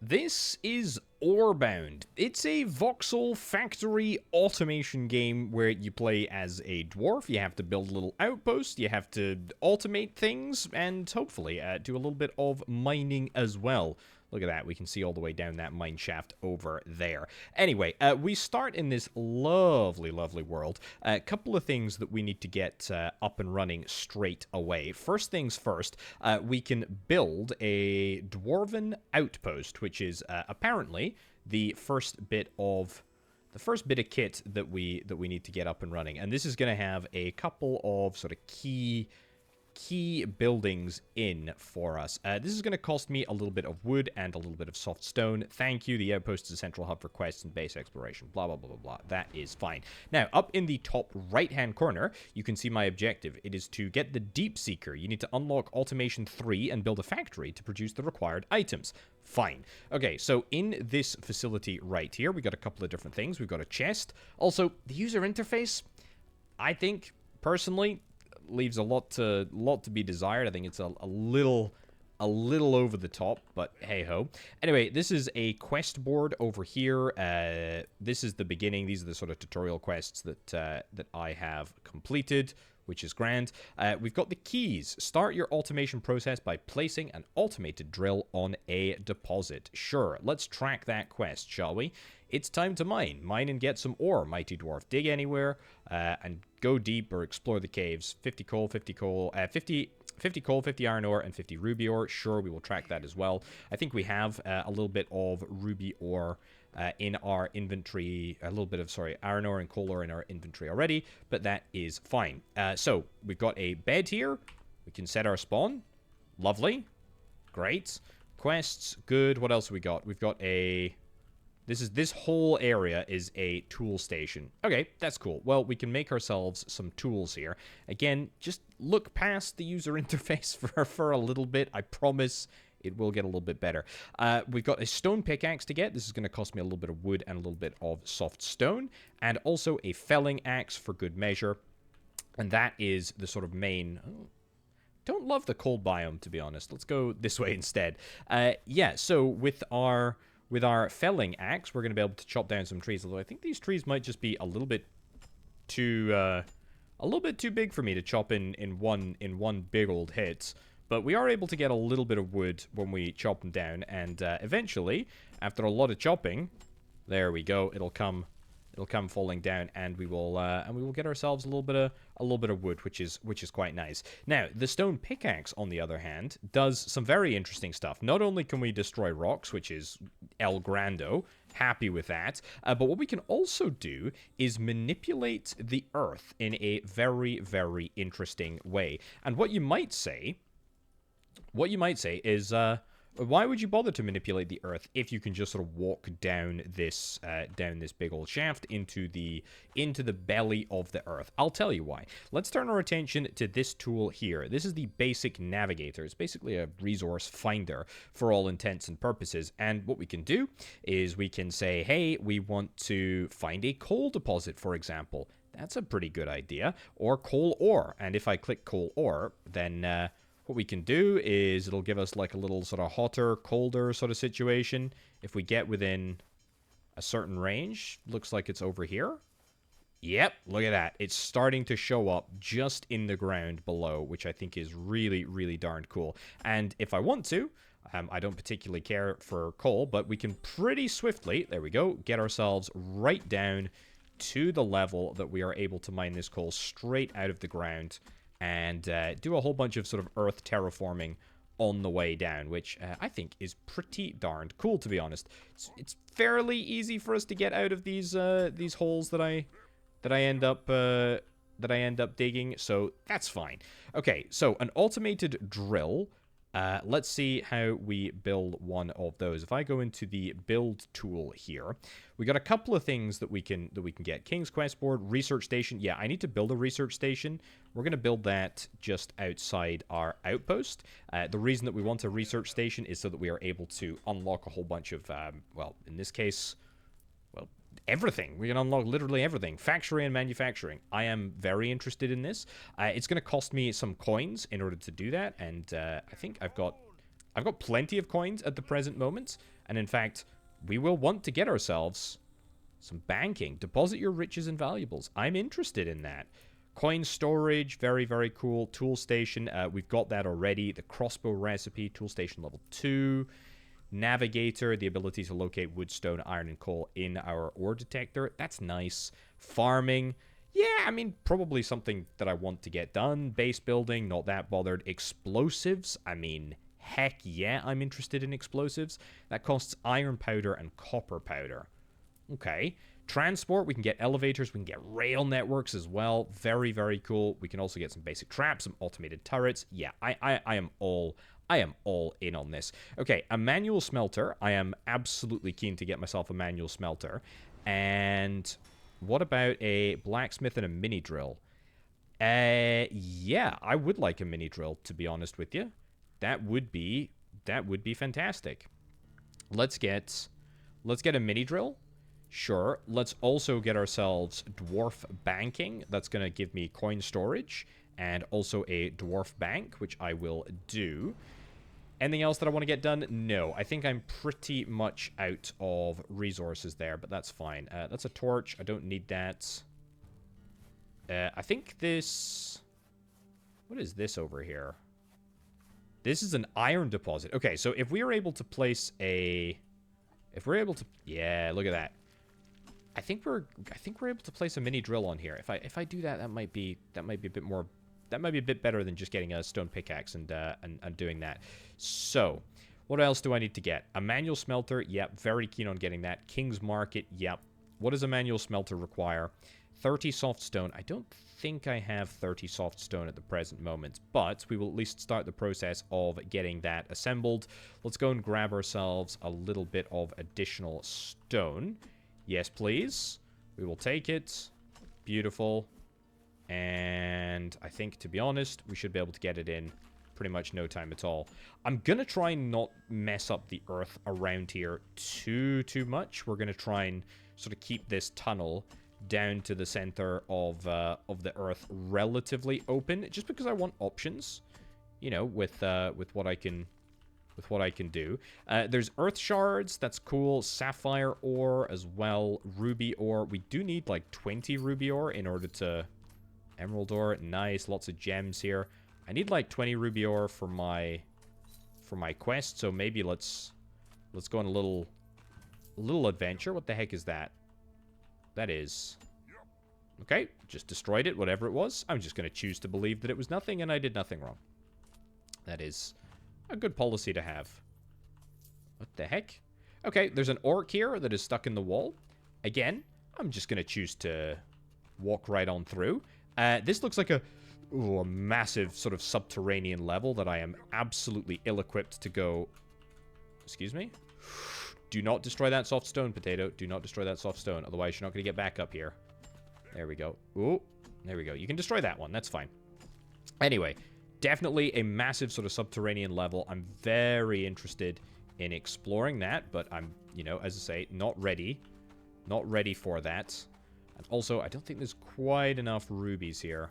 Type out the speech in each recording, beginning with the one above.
This is Orebound. It's a voxel factory automation game where you play as a dwarf. You have to build a little outpost, you have to automate things, and hopefully do a little bit of mining as well. Look at that, we can see all the way down that mine shaft over there. Anyway, we start in this lovely, lovely world. A couple of things that we need to get up and running straight away. First things first, we can build a Dwarven outpost, which is apparently the first bit of kit that we need to get up and running. And this is going to have a couple of sort of key buildings in for us. This is going to cost me a little bit of wood and a little bit of soft stone. Thank you. The outpost is a central hub for quests and base exploration. Blah, blah, blah, blah, blah. That is fine. Now, up in the top right-hand corner, you can see my objective. It is to get the Deep Seeker. You need to unlock Automation 3 and build a factory to produce the required items. Fine. Okay, so in this facility right here, we got a couple of different things. We've got a chest. Also, the user interface, I think, personally, leaves a lot to be desired. I think it's a little over the top, but hey-ho. Anyway, this is a quest board over here. This is the beginning. These are the sort of tutorial quests that I have completed, which is grand. We've got the keys. Start your automation process by placing an automated drill on a deposit. Sure, let's track that quest, shall we? It's time to mine. Mine and get some ore, mighty dwarf. Dig anywhere and go deep or explore the caves. 50 coal, 50 coal, 50 coal, 50 iron ore, and 50 ruby ore. Sure, we will track that as well. I think we have a little bit of ruby ore in our inventory, a little bit of, iron ore and coal ore in our inventory already, but that is fine. So, we've got a bed here. We can set our spawn. Lovely. Great. Quests, good. What else have we got? We've got a... This whole area is a tool station. Okay, that's cool. Well, we can make ourselves some tools here. Again, just look past the user interface for a little bit. I promise it will get a little bit better. We've got a stone pickaxe to get. This is going to cost me a little bit of wood and a little bit of soft stone. And also a felling axe for good measure. And that is the sort of main... Oh, don't love the cold biome, to be honest. Let's go this way instead. Yeah, so with our felling axe, we're going to be able to chop down some trees. Although I think these trees might just be a little bit too big for me to chop in one big old hit. But we are able to get a little bit of wood when we chop them down, and eventually, after a lot of chopping, there we go. It'll come falling down, and we will get ourselves a little bit of wood, which is quite nice. Now, the stone pickaxe, on the other hand, does some very interesting stuff. Not only can we destroy rocks, which is El Grando, happy with that, but what we can also do is manipulate the earth in a very, very interesting way. And what you might say is, why would you bother to manipulate the earth if you can just sort of walk down this big old shaft into the belly of the earth? I'll tell you why. Let's turn our attention to this tool here. This is the basic navigator. It's basically a resource finder for all intents and purposes. And what we can do is we can say, hey, we want to find a coal deposit, for example. That's a pretty good idea. Or coal ore. And if I click coal ore, then... what we can do is it'll give us like a little sort of hotter, colder sort of situation. If we get within a certain range, looks like it's over here. Yep, look at that. It's starting to show up just in the ground below, which I think is really, really darn cool. And if I want to, I don't particularly care for coal, but we can pretty swiftly, there we go, get ourselves right down to the level that we are able to mine this coal straight out of the ground. And do a whole bunch of sort of earth terraforming on the way down, which I think is pretty darned cool, to be honest. It's fairly easy for us to get out of these holes that I end up digging, so that's fine. Okay, so an automated drill. Let's see how we build one of those. If I go into the build tool here, we got a couple of things that we can get. King's Quest board, research station. Yeah, I need to build a research station. We're going to build that just outside our outpost. The reason that we want a research station is so that we are able to unlock a whole bunch of, well, in this case, well, everything. We can unlock literally everything. Factory and manufacturing. I am very interested in this. It's going to cost me some coins in order to do that, and I think I've got plenty of coins at the present moment. And in fact, we will want to get ourselves some banking. Deposit your riches and valuables. I'm interested in that. Coin storage, very, very cool. Tool station, we've got that already. The crossbow recipe, tool station level 2. Navigator, the ability to locate wood, stone, iron, and coal in our ore detector. That's nice. Farming. Yeah, I mean, probably something that I want to get done. Base building, not that bothered. Explosives, I mean, heck yeah, I'm interested in explosives. That costs iron powder and copper powder. Okay. Transport, we can get elevators, we can get rail networks as well. Very, very cool. We can also get some basic traps, some automated turrets. Yeah, I am all in on this. Okay, a manual smelter. I am absolutely keen to get myself a manual smelter. And what about a blacksmith and a mini drill? Yeah, I would like a mini drill, to be honest with you. That would be fantastic. Let's get a mini drill. Sure. Let's also get ourselves dwarf banking. That's going to give me coin storage and also a dwarf bank, which I will do. Anything else that I want to get done? No. I think I'm pretty much out of resources there, but that's fine. That's a torch. I don't need that. I think this... What is this over here? This is an iron deposit. Okay, so if we are able to place a... If we're able to... Yeah, look at that. I think we're able to place a mini drill on here. If I do that, that might be a bit more... That might be a bit better than just getting a stone pickaxe and doing that. So, what else do I need to get? A manual smelter. Yep, very keen on getting that. King's Market. Yep. What does a manual smelter require? 30 soft stone. I don't think I have 30 soft stone at the present moment, but we will at least start the process of getting that assembled. Let's go and grab ourselves a little bit of additional stone. Yes, please. We will take it. Beautiful. And I think, to be honest, we should be able to get it in pretty much no time at all. I'm going to try and not mess up the earth around here too much. We're going to try and sort of keep this tunnel down to the center of the earth relatively open, just because I want options, you know, with what I can do. There's earth shards. That's cool. Sapphire ore as well. Ruby ore. We do need like 20 ruby ore in order to... Emerald ore. Nice. Lots of gems here. I need like 20 ruby ore for my quest. So maybe let's go on a little adventure. What the heck is that? That is... Okay. Just destroyed it. Whatever it was. I'm just going to choose to believe that it was nothing and I did nothing wrong. That is a good policy to have. What the heck? Okay, there's an orc here that is stuck in the wall. Again, I'm just going to choose to walk right on through. This looks like a massive sort of subterranean level that I am absolutely ill-equipped to go... Excuse me? Do not destroy that soft stone, Potato. Do not destroy that soft stone. Otherwise, you're not going to get back up here. There we go. Ooh, there we go. You can destroy that one. That's fine. Anyway, definitely a massive sort of subterranean level. I'm very interested in exploring that, but I'm, you know, as I say, not ready. Not ready for that. And also, I don't think there's quite enough rubies here.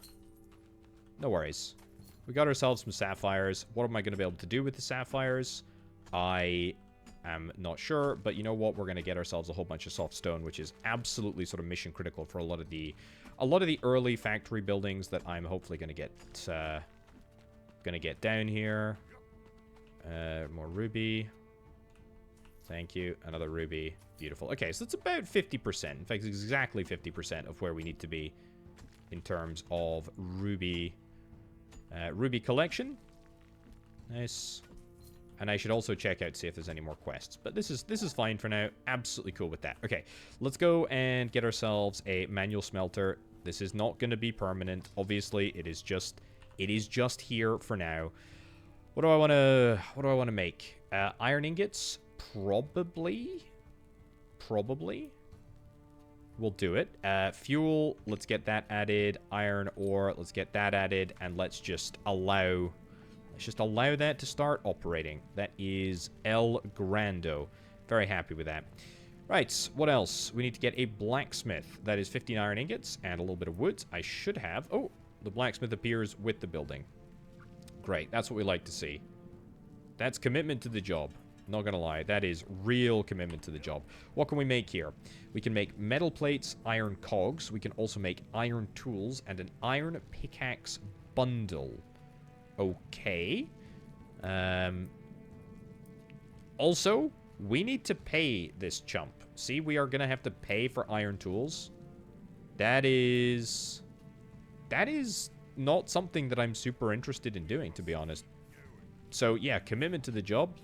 No worries. We got ourselves some sapphires. What am I going to be able to do with the sapphires? I am not sure, but you know what? We're going to get ourselves a whole bunch of soft stone, which is absolutely sort of mission critical for a lot of the early factory buildings that I'm hopefully going to get down here. More ruby. Thank you. Another ruby. Beautiful. Okay, so it's about 50%. In fact, it's exactly 50% of where we need to be in terms of ruby ruby collection. Nice. And I should also check out, see if there's any more quests. But this is fine for now. Absolutely cool with that. Okay, let's go and get ourselves a manual smelter. This is not going to be permanent. Obviously, it is just here for now. What do I want to make? Iron ingots? Probably. We'll do it. Fuel, let's get that added. Iron ore, let's get that added. And let's just allow that to start operating. That is El Grando. Very happy with that. Right, what else? We need to get a blacksmith. That is 15 iron ingots and a little bit of wood. I should have... Oh, the blacksmith appears with the building. Great, that's what we like to see. That's commitment to the job. Not gonna lie, that is real commitment to the job. What can we make here? We can make metal plates, iron cogs. We can also make iron tools and an iron pickaxe bundle. Okay. Also, we need to pay this chump. See, we are gonna have to pay for iron tools. That is not something that I'm super interested in doing, to be honest. So, yeah, commitment to the job.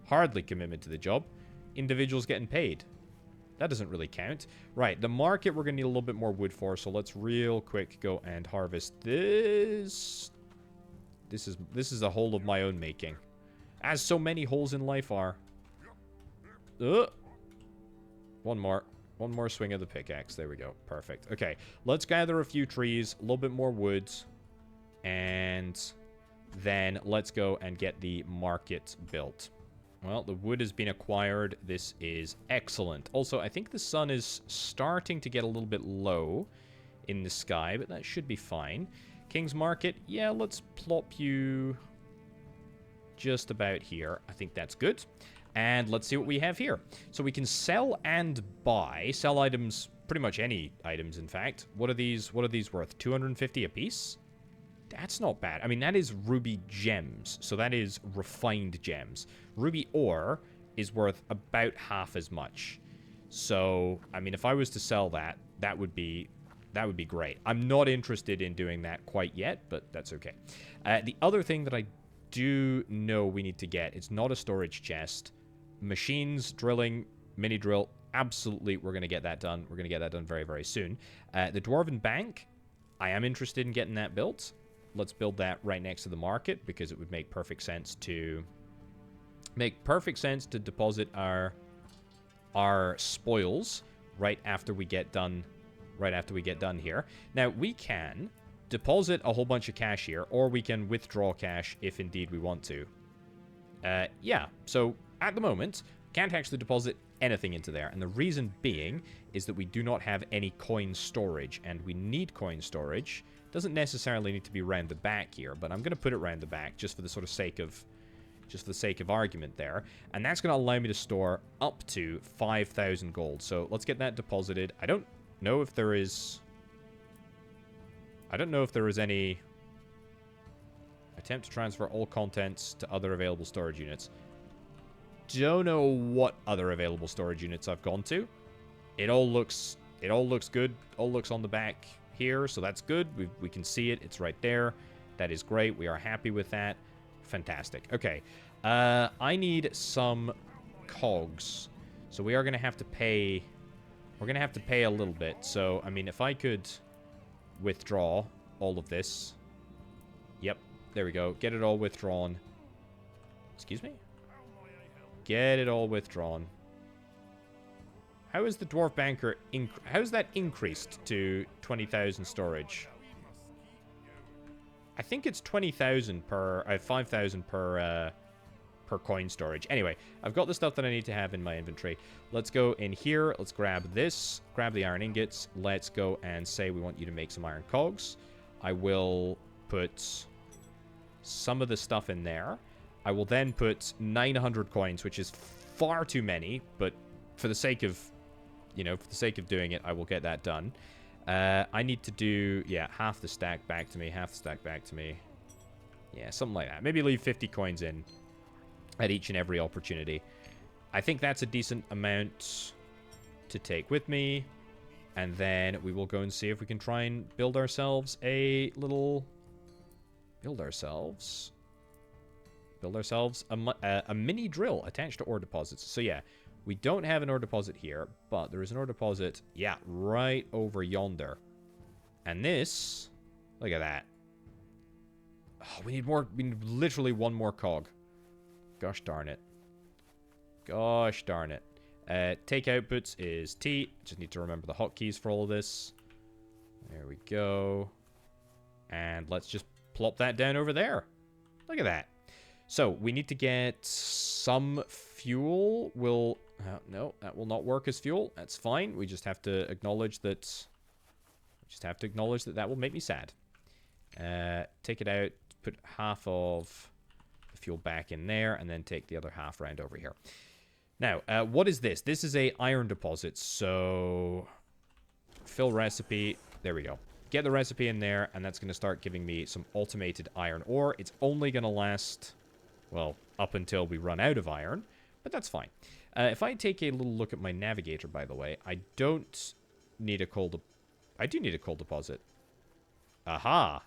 Hardly commitment to the job. Individuals getting paid. That doesn't really count. Right, the market we're going to need a little bit more wood for, so let's real quick go and harvest this. This is a hole of my own making. As so many holes in life are. One more swing of the pickaxe. There we go. Perfect. Okay, let's gather a few trees, a little bit more wood, and then let's go and get the market built. Well, the wood has been acquired. This is excellent. Also, I think the sun is starting to get a little bit low in the sky, but that should be fine. King's Market, yeah, let's plop you just about here. I think that's good. And let's see what we have here. So we can sell and buy. Sell items, pretty much any items, in fact. What are these worth? 250 apiece? That's not bad. I mean, that is ruby gems. So that is refined gems. Ruby ore is worth about half as much. So, I mean, if I was to sell that, that would be great. I'm not interested in doing that quite yet, but that's okay. The other thing that I do know we need to get, it's not a storage chest. Machines, drilling, mini drill, absolutely, we're going to get that done. We're going to get that done very, very soon. The Dwarven Bank, I am interested in getting that built. Let's build that right next to the market because it would make perfect sense to deposit our spoils right after we get done here. Now we can deposit a whole bunch of cash here, or we can withdraw cash if indeed we want to. Yeah, so at the moment can't actually deposit anything into there, and the reason being is that we do not have any coin storage, and we need coin storage. Doesn't necessarily need to be round the back here, but I'm going to put it round the back just for the sort of sake of argument there. And that's going to allow me to store up to 5,000 gold. So let's get that deposited. I don't know if there is any attempt to transfer all contents to other available storage units. Don't know what other available storage units I've gone to. It all looks good. All looks on the back here, so that's good. We can see it. It's right there. That is great. We are happy with that. Fantastic. Okay. I need some cogs. So we are going to have to pay... We're going to have to pay a little bit. So, I mean, if I could withdraw all of this. Yep. There we go. Get it all withdrawn. Excuse me? Get it all withdrawn. How is the Dwarf Banker... How is that increased to 20,000 storage? I think it's 20,000 per... 5,000 per coin storage. Anyway, I've got the stuff that I need to have in my inventory. Let's go in here. Let's grab this. Grab the iron ingots. Let's go and say we want you to make some iron cogs. I will put some of the stuff in there. I will then put 900 coins, which is far too many, but for the sake of... for the sake of doing it, I will get that done. I need to do, half the stack back to me, half the stack back to me. Yeah, something like that. Maybe leave 50 coins in at each and every opportunity. I think that's a decent amount to take with me. And then we will go and see if we can try and build ourselves a little... Build ourselves a mini drill attached to ore deposits. So yeah, we don't have an ore deposit here, but there is an ore deposit, right over yonder. And this, look at that. Oh, we need more, we need literally one more cog. Gosh darn it. Gosh darn it. Take outputs is T. Just need to remember the hotkeys for all of this. There we go. And let's just plop that down over there. Look at that. So, we need to get some fuel. No, that will not work as fuel. That's fine. We just have to acknowledge that... that will make me sad. Take it out. Put half of the the fuel back in there, and then take the other half round over here. Now, what is this? This is a iron deposit, so fill recipe. There we go. Get the recipe in there, and that's going to start giving me some automated iron ore. It's only going to last, well, up until we run out of iron, but that's fine. If I take a little look at my navigator, by the way, I don't need a coal I do need a coal deposit. Aha!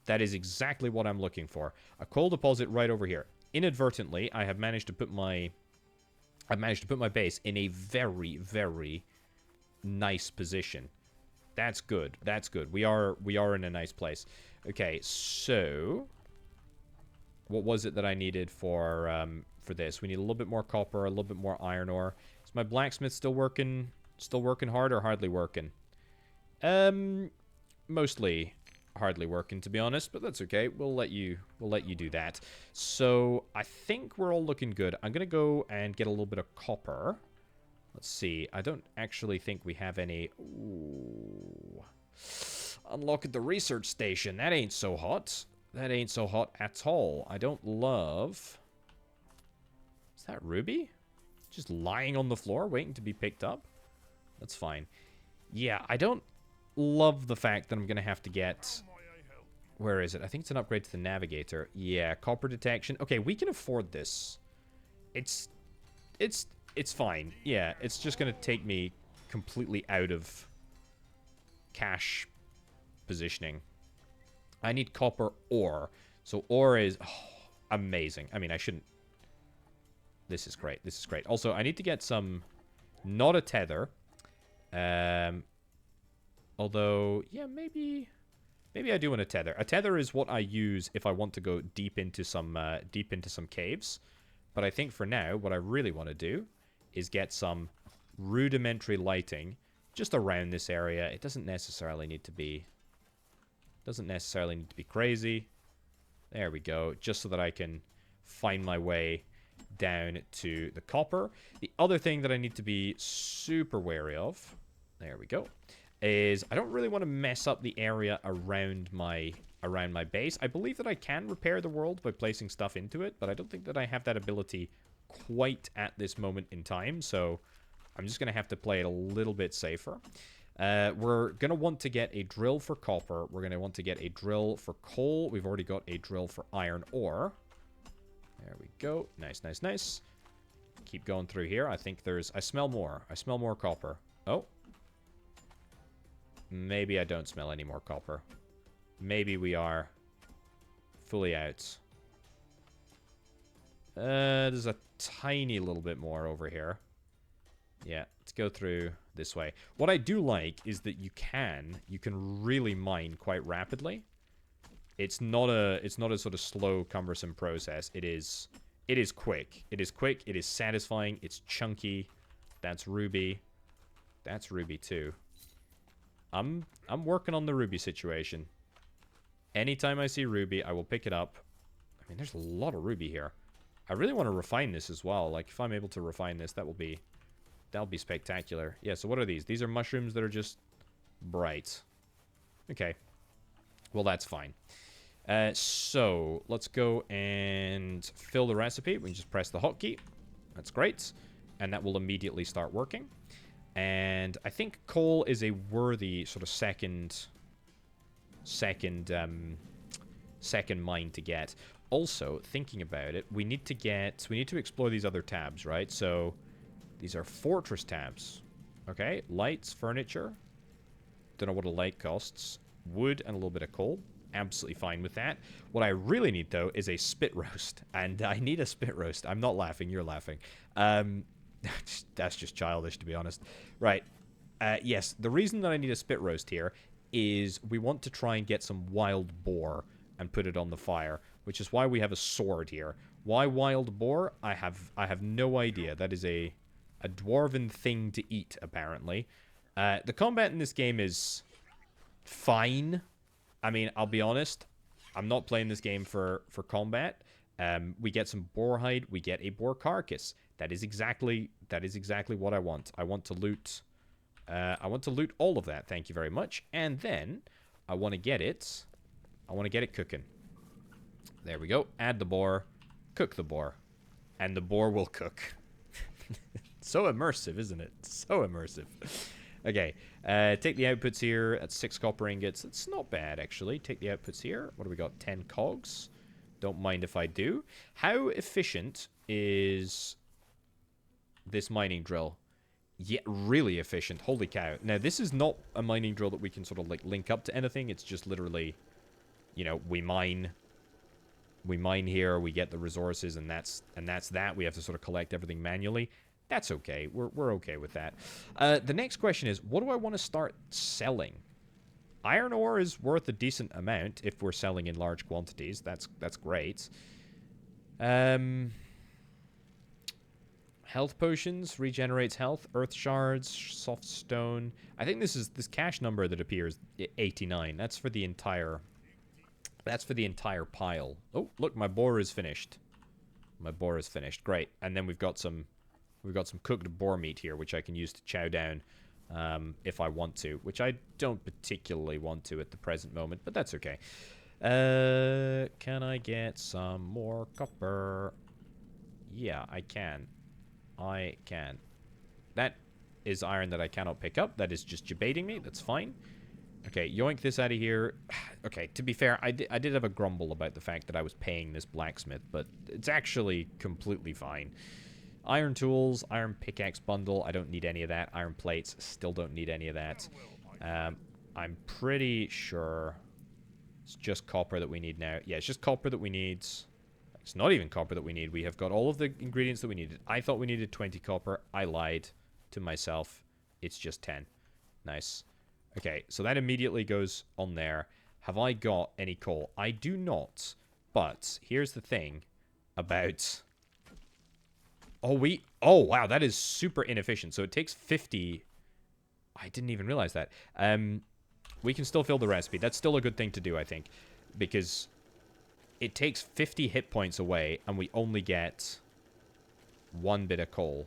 That is exactly what I'm looking for. A coal deposit right over here. Inadvertently, I have managed to put my base in a very, very nice position. That's good. That's good. We are in a nice place. Okay, so what was it that I needed for this? We need a little bit more copper, a little bit more iron ore. Is my blacksmith still working hard or hardly working? Mostly hardly working, to be honest, but that's okay. We'll let you do that. So I think we're all looking good. I'm gonna go and get a little bit of copper. Let's see. I don't actually think we have any. Ooh. Unlock at the research station. That ain't so hot. That ain't so hot at all. I don't love. Is that Ruby? Just lying on the floor waiting to be picked up? That's fine. Yeah, I don't love the fact that I'm going to have to get... Where is it? I think it's an upgrade to the navigator. Yeah, copper detection. Okay, we can afford this. It's fine. Yeah, it's just going to take me completely out of cash positioning. I need copper ore. So ore is amazing. I mean, I shouldn't... This is great. This is great. Also, I need to get some... Not a tether. Although, yeah, maybe I do want a tether. A tether is what I use if I want to go deep into some caves. But I think for now, what I really want to do is get some rudimentary lighting just around this area. It doesn't necessarily need to be crazy. There we go. Just so that I can find my way down to the copper. The other thing that I need to be super wary of, there we go, is I don't really want to mess up the area around my base. I believe that I can repair the world by placing stuff into it, but I don't think that I have that ability quite at this moment in time, so I'm just going to have to play it a little bit safer. We're going to want to get a drill for copper. We're going to want to get a drill for coal. We've already got a drill for iron ore. There we go. Nice, nice, nice. Keep going through here. I think there's... I smell more. I smell more copper. Oh. Maybe I don't smell any more copper. Maybe we are fully out. There's a tiny little bit more over here. Yeah, let's go through this way. What I do like is that you can really mine quite rapidly. It's not a sort of slow, cumbersome process. It is quick. It is quick. It is satisfying. It's chunky. That's ruby. That's ruby too. I'm working on the ruby situation. Anytime I see ruby, I will pick it up. I mean, there's a lot of ruby here. I really want to refine this as well. Like, if I'm able to refine this, that'll be spectacular. Yeah, so what are these? These are mushrooms that are just bright. Okay. Well, that's fine. So, let's go and fill the recipe. We can just press the hotkey. That's great. And that will immediately start working. And I think coal is a worthy sort of second mine to get. Also, thinking about it, we need to explore these other tabs, right? So, these are fortress tabs. Okay, lights, furniture. Don't know what a light costs. Wood and a little bit of coal. Absolutely fine with that. What I really need, though, is a spit roast. And I need a spit roast. I'm not laughing, you're laughing. That's just childish, to be honest. Right. Yes, the reason that I need a spit roast here is we want to try and get some wild boar and put it on the fire, which is why we have a sword here. Why wild boar? I have no idea. That is a dwarven thing to eat, apparently. The combat in this game is fine. I mean, I'll be honest, I'm not playing this game for combat. We get some boar hide, we get a boar carcass. That is exactly what I want. I want to loot all of that, thank you very much. And then I want to get it cooking. There we go. Add the boar. Cook the boar. And the boar will cook. So immersive, isn't it? So immersive. Okay, take the outputs here at 6 copper ingots. It's not bad, actually. Take the outputs here. What do we got? 10 cogs. Don't mind if I do. How efficient is this mining drill? Yeah, really efficient. Holy cow. Now, this is not a mining drill that we can sort of, like, link up to anything. It's just literally, you know, we mine here, we get the resources, and that's that. We have to sort of collect everything manually. That's okay. We're okay with that. The next question is, what do I want to start selling? Iron ore is worth a decent amount if we're selling in large quantities. That's great. Health potions regenerates health. Earth shards, soft stone. I think this cache number that appears 89. That's for the entire pile. Oh, look, my boar is finished. My boar is finished. Great. And then we've got some cooked boar meat here, which I can use to chow down if I want to, which I don't particularly want to at the present moment, but that's okay. Can I get some more copper? Yeah, I can. I can. That is iron that I cannot pick up. That is just debating me. That's fine. Okay, yoink this out of here. Okay, to be fair, I did have a grumble about the fact that I was paying this blacksmith, but it's actually completely fine. Iron tools, iron pickaxe bundle, I don't need any of that. Iron plates, still don't need any of that. I'm pretty sure it's just copper that we need now. Yeah, it's just copper that we need. It's not even copper that we need. We have got all of the ingredients that we needed. I thought we needed 20 copper. I lied to myself. It's just 10. Nice. Okay, so that immediately goes on there. Have I got any coal? I do not. But here's the thing about... Oh, wow, that is super inefficient. So it takes 50... I didn't even realize that. We can still fill the recipe. That's still a good thing to do, I think. Because it takes 50 hit points away, and we only get 1 bit of coal.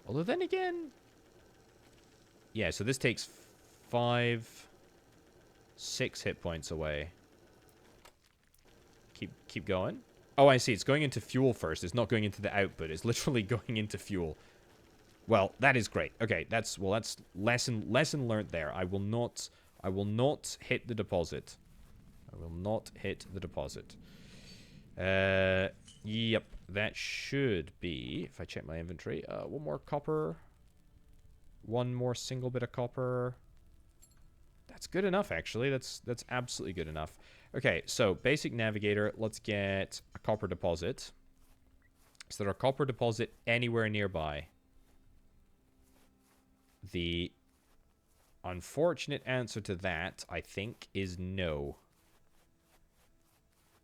Although then again... Yeah, so this takes 6 hit points away. Keep going. Oh, I see. It's going into fuel first. It's not going into the output. It's literally going into fuel. Well, that is great. Okay, that's lesson learned there. I will not hit the deposit. I will not hit the deposit. Yep, that should be, if I check my inventory, 1 more copper. 1 more single bit of copper. That's good enough, actually. That's absolutely good enough. Okay, so basic navigator. Let's get a copper deposit. Is there a copper deposit anywhere nearby? The unfortunate answer to that, I think, is no.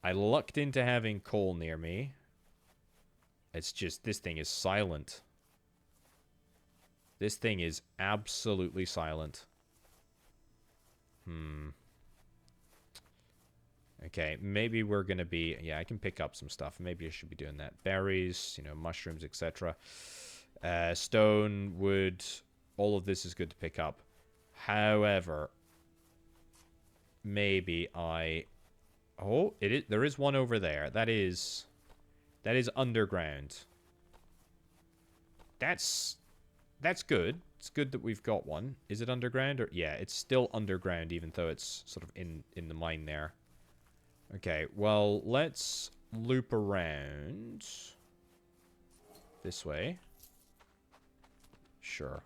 I lucked into having coal near me. It's just, this thing is silent. This thing is absolutely silent. Okay, maybe we're going to be... Yeah, I can pick up some stuff. Maybe I should be doing that. Berries, you know, mushrooms, etc. Stone, wood, all of this is good to pick up. However, maybe I... Oh, there is one over there. That is underground. That's good. It's good that we've got one. Is it underground? Or yeah, it's still underground, even though it's sort of in the mine there. Okay, well, let's loop around this way. Sure.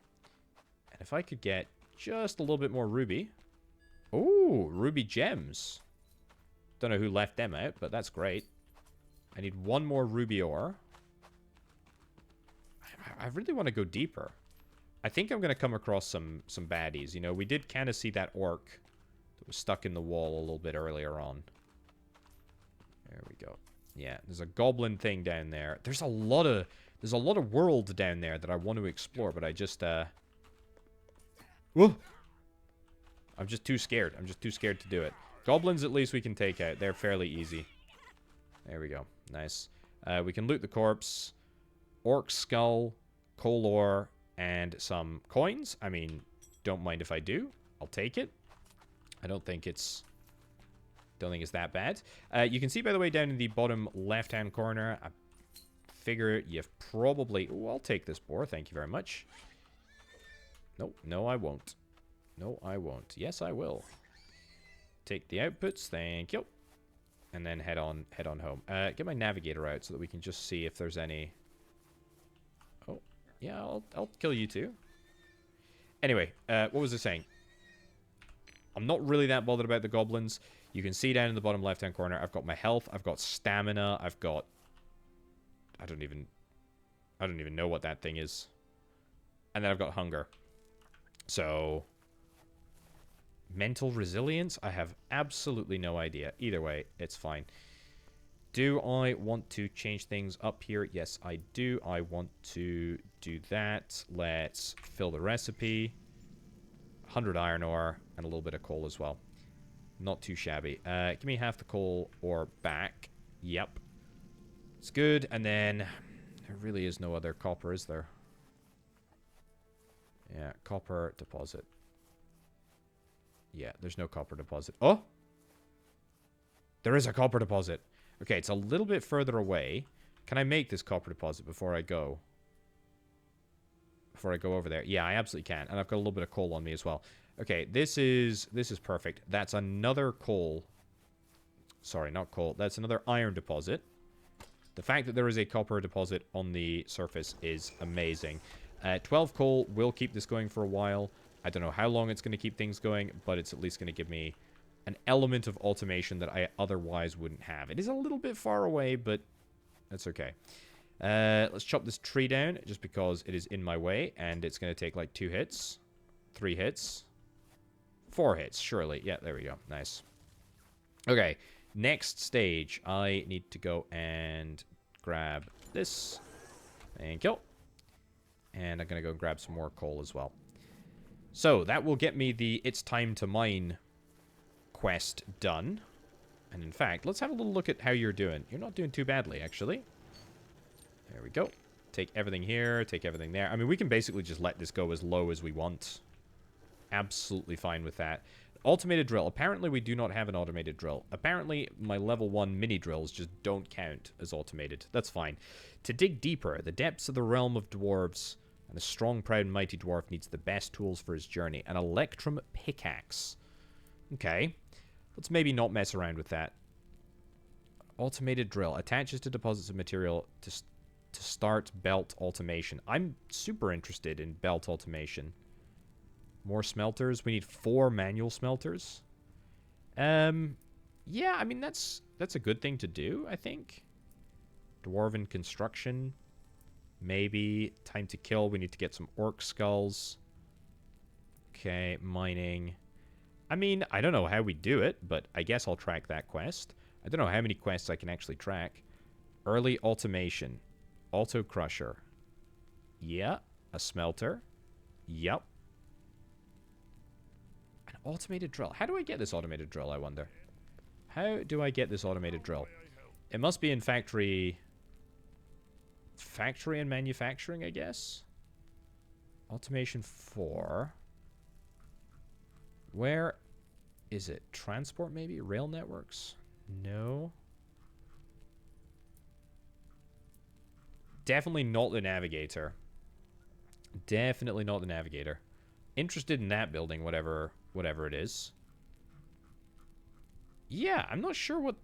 And if I could get just a little bit more ruby. Oh, ruby gems. Don't know who left them out, but that's great. I need 1 more ruby ore. I really want to go deeper. I think I'm going to come across some baddies. You know, we did kind of see that orc that was stuck in the wall a little bit earlier on. There we go. Yeah, there's a goblin thing down there. There's a lot of world down there that I want to explore, but I just whoa! I'm just too scared. I'm just too scared to do it. Goblins, at least we can take out. They're fairly easy. There we go. Nice. We can loot the corpse. Orc skull, coal ore, and some coins. I mean, don't mind if I do. I'll take it. I don't think it's Don't think it's that bad. You can see, by the way, down in the bottom left-hand corner, I figure you've probably... Oh, I'll take this boar. Thank you very much. Nope. No, I won't. No, I won't. Yes, I will. Take the outputs. Thank you. And then head on home. Get my navigator out so that we can just see if there's any... Oh, yeah, I'll kill you too. Anyway, what was I saying? I'm not really that bothered about the goblins. You can see down in the bottom left-hand corner, I've got my health, I've got stamina, I've got... I don't even know what that thing is. And then I've got hunger. So... mental resilience? I have absolutely no idea. Either way, it's fine. Do I want to change things up here? Yes, I do. I want to do that. Let's fill the recipe. 100 iron ore and a little bit of coal as well. Not too shabby. Give me half the coal ore back. Yep. It's good. And then there really is no other copper, is there? Yeah, copper deposit. Yeah, there's no copper deposit. Oh! There is a copper deposit. Okay, it's a little bit further away. Can I make this copper deposit before I go? Before I go over there? Yeah, I absolutely can. And I've got a little bit of coal on me as well. Okay, this is perfect. That's another coal. Sorry, not coal. That's another iron deposit. The fact that there is a copper deposit on the surface is amazing. 12 coal will keep this going for a while. I don't know how long it's going to keep things going, but it's at least going to give me an element of automation that I otherwise wouldn't have. It is a little bit far away, but that's okay. Let's chop this tree down, just because it is in my way, and it's going to take like 2 hits, 3 hits, 4 hits, surely. Yeah, there we go. Nice. Okay, next stage. I need to go and grab this. Thank you. And I'm going to go grab some more coal as well. So, that will get me the It's Time to Mine quest done. And in fact, let's have a little look at how you're doing. You're not doing too badly, actually. There we go. Take everything here, take everything there. I mean, we can basically just let this go as low as we want. Absolutely fine with that. Automated drill. Apparently, we do not have an automated drill. Apparently, my level 1 mini drills just don't count as automated. That's fine. To dig deeper, the depths of the realm of dwarves... and a strong, proud, and mighty dwarf needs the best tools for his journey. An electrum pickaxe. Okay. Let's maybe not mess around with that. Automated drill. Attaches to deposits of material to start belt automation. I'm super interested in belt automation. More smelters. We need 4 manual smelters. Yeah, I mean, that's a good thing to do, I think. Dwarven construction. Maybe. Time to kill. We need to get some orc skulls. Okay, mining. I mean, I don't know how we do it, but I guess I'll track that quest. I don't know how many quests I can actually track. Early automation. Auto crusher. Yeah. A smelter. Yep. An automated drill. How do I get this automated drill, I wonder? How do I get this automated drill? It must be in factory... Factory and manufacturing, I guess. Automation 4. Where is it? Transport, maybe? Rail networks? No. Definitely not the navigator. Definitely not the navigator. Interested in that building, whatever it is. Yeah, I'm not sure what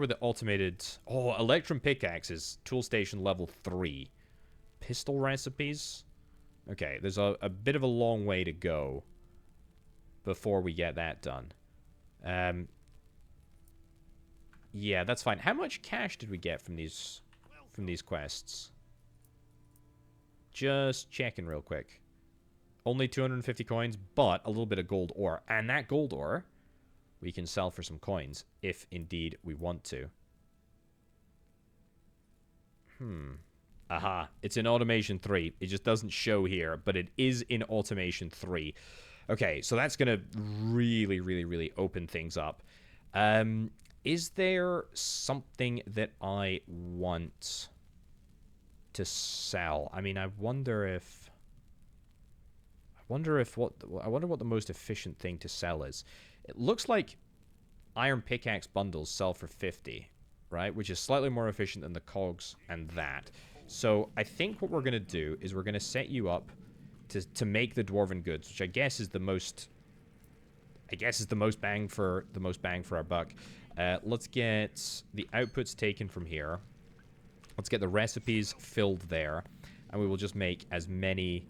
the automated... Oh, Electrum Pickaxe is tool station level 3. Pistol recipes? Okay, there's a bit of a long way to go before we get that done. Yeah, that's fine. How much cash did we get from these quests? Just checking real quick. Only 250 coins, but a little bit of gold ore. And that gold ore... we can sell for some coins, if indeed we want to. Aha. It's in Automation 3. It just doesn't show here, but it is in Automation 3. Okay, so that's going to really, really, really open things up. Is there something that I want to sell? I mean, I wonder if wonder what the most efficient thing to sell is. It looks like iron pickaxe bundles sell for 50, right? Which is slightly more efficient than the cogs and that. So I think what we're going to do is we're going to set you up to make the dwarven goods, which I guess is the most bang for our buck. Let's get the outputs taken from here. Let's get the recipes filled there, and we will just make as many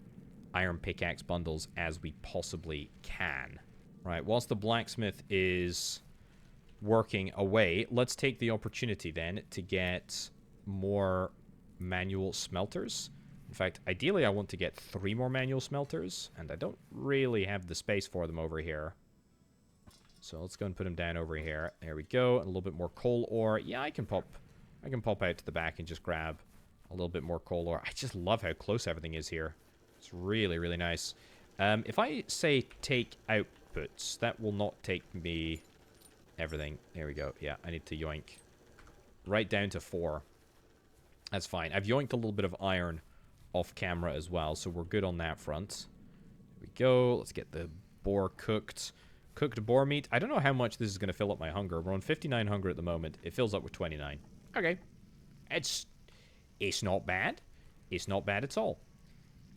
iron pickaxe bundles as we possibly can. Right, whilst the blacksmith is working away, let's take the opportunity then to get more manual smelters. In fact, ideally I want to get 3 more manual smelters, and I don't really have the space for them over here. So let's go and put them down over here. There we go. And a little bit more coal ore. Yeah, I can pop out to the back and just grab a little bit more coal ore. I just love how close everything is here. It's really, really nice. If I say take outputs, that will not take me everything. There we go. Yeah, I need to yoink right down to 4. That's fine. I've yoinked a little bit of iron off camera as well, so we're good on that front. There we go. Let's get the boar cooked. Cooked boar meat. I don't know how much this is going to fill up my hunger. We're on 59 hunger at the moment. It fills up with 29. Okay. It's not bad. It's not bad at all.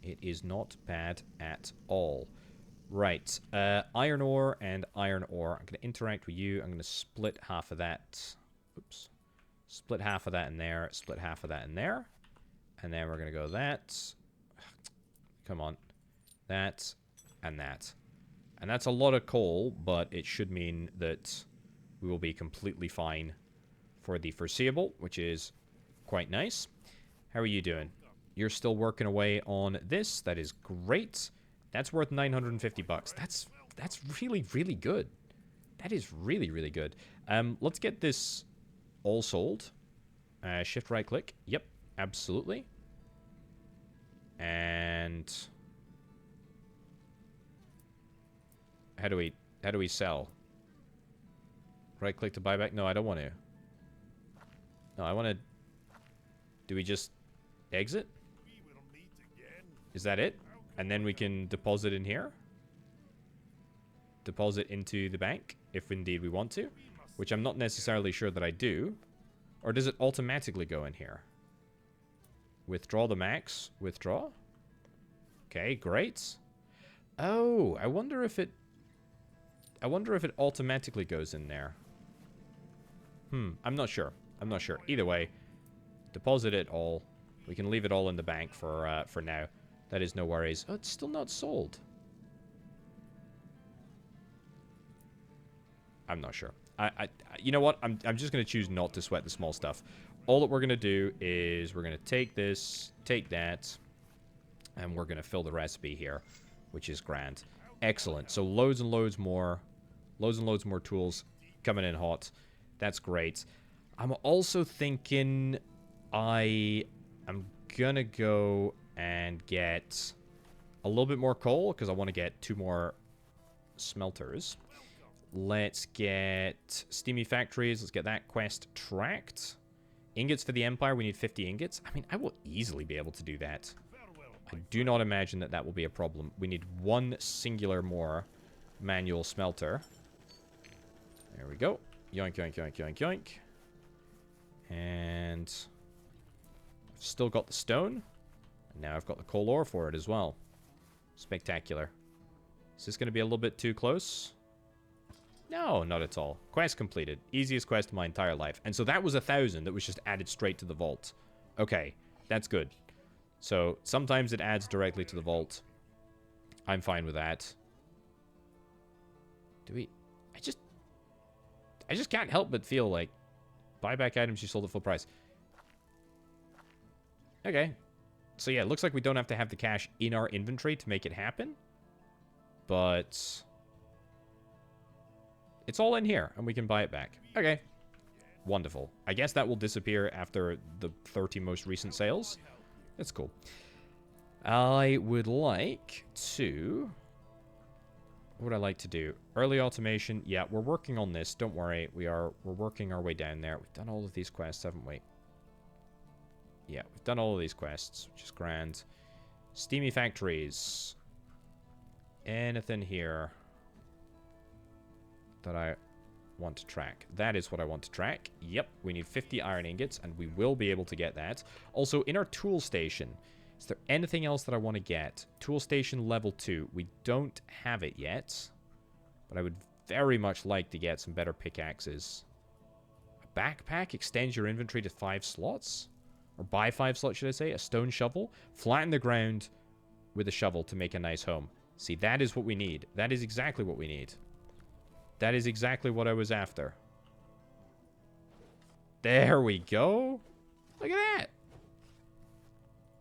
It is not bad at all. Right. Iron ore and iron ore. I'm going to interact with you. I'm going to split half of that. Oops. Split half of that in there. Split half of that in there. And then we're going to go that. Come on. That and that. And that's a lot of coal, but it should mean that we will be completely fine for the foreseeable, which is quite nice. How are you doing? You're still working away on this. That is great. That's worth 950 bucks. That's really, really good. That is really, really good. Let's get this all sold. Shift right click. Yep, absolutely. And how do we sell? Right click to buy back? No, I don't want to. No, I want to. Do we just exit? Is that it? And then we can deposit in here? Deposit into the bank, if indeed we want to. Which I'm not necessarily sure that I do. Or does it automatically go in here? Withdraw the max. Withdraw. Okay, great. Oh, I wonder if it automatically goes in there. I'm not sure. I'm not sure. Either way, deposit it all. We can leave it all in the bank for now. That is no worries. Oh, it's still not sold. I'm not sure. You know what? I'm just going to choose not to sweat the small stuff. All that we're going to do is we're going to take this, take that, and we're going to fill the recipe here, which is grand. Excellent. So loads and loads more tools coming in hot. That's great. I'm also thinking I'm going to go and get a little bit more coal because I want to get 2 more smelters. Let's get steamy factories. Let's get that quest tracked. Ingots for the Empire. We need 50 ingots. I mean, I will easily be able to do that. I do not imagine that will be a problem. We need 1 singular more manual smelter. There we go. Yoink, yoink, yoink, yoink, yoink. And I've still got the stone. And now I've got the coal ore for it as well. Spectacular. Is this going to be a little bit too close? No, not at all. Quest completed. Easiest quest of my entire life. And so that was 1,000 that was just added straight to the vault. Okay, that's good. So sometimes it adds directly to the vault. I'm fine with that. Do we... I just can't help but feel like buyback items you sold at full price. Okay. So yeah, it looks like we don't have to have the cash in our inventory to make it happen. But it's all in here, and we can buy it back. Okay. Wonderful. I guess that will disappear after the 30 most recent sales. That's cool. I would like to... What would I like to do? Early automation. Yeah, we're working on this. Don't worry. We're working our way down there. We've done all of these quests, haven't we? Yeah, we've done all of these quests, which is grand. Steamy factories. anything here that I want to track? That is what I want to track. Yep, we need 50 iron ingots, and we will be able to get that. Also, in our tool station, is there anything else that I want to get? Tool station level 2. We don't have it yet, but I would very much like to get some better pickaxes. A backpack extends your inventory to 5 slots? Or by 5 slots, should I say? A stone shovel? Flatten the ground with a shovel to make a nice home. See, that is what we need. That is exactly what we need. That is exactly what I was after. There we go. Look at that.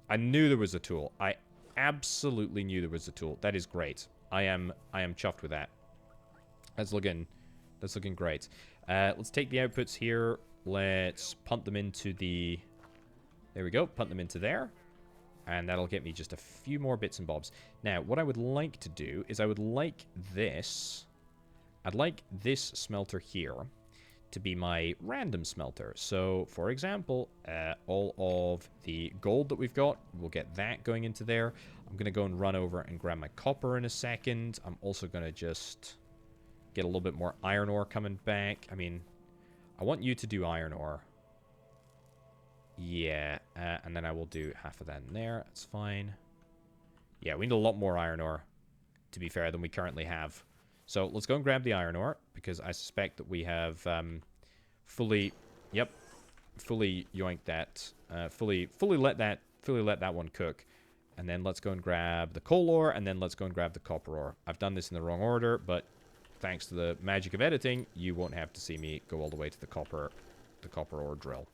I knew there was a tool. I absolutely knew there was a tool. That is great. I am chuffed with that. That's looking great. Let's take the outputs here. Let's punt them into the... There we go. Punt them into there. And that'll get me just a few more bits and bobs. Now, what I would like to do is I would like this... I'd like this smelter here to be my random smelter. So, for example, all of the gold that we've got, we'll get that going into there. I'm going to go and run over and grab my copper in a second. I'm also going to just get a little bit more iron ore coming back. I mean, I want you to do iron ore. Yeah, and then I will do half of that in there. That's fine. Yeah, we need a lot more iron ore, to be fair, than we currently have. So let's go and grab the iron ore, because I suspect that we have fully yoinked that, fully let that one cook. And then let's go and grab the coal ore, and then let's go and grab the copper ore. I've done this in the wrong order, but thanks to the magic of editing, you won't have to see me go all the way to the copper ore drill.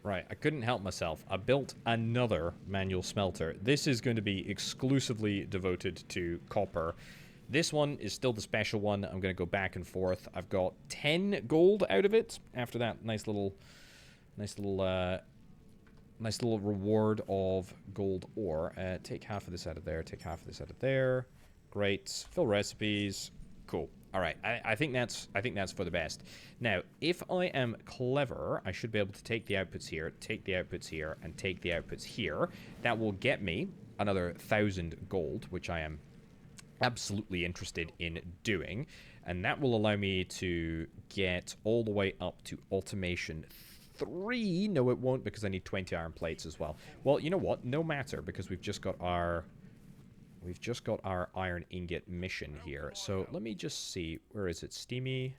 Right, I couldn't help myself. I built another manual smelter. This is going to be exclusively devoted to copper. This one is still the special one. I'm going to go back and forth. I've got 10 gold out of it after that nice little reward of gold ore. Take half of this out of there. Take half of this out of there. Great. Fill recipes. Cool. All right. I think that's for the best. Now, if I am clever, I should be able to take the outputs here, take the outputs here, and take the outputs here. That will get me another 1,000 gold, which I am absolutely interested in doing, and that will allow me to get all the way up to automation 3. No, it won't, because I need 20 iron plates as well. Well, you know what? No matter, because we've just got our iron ingot mission here. So let me just see, where is it? Steamy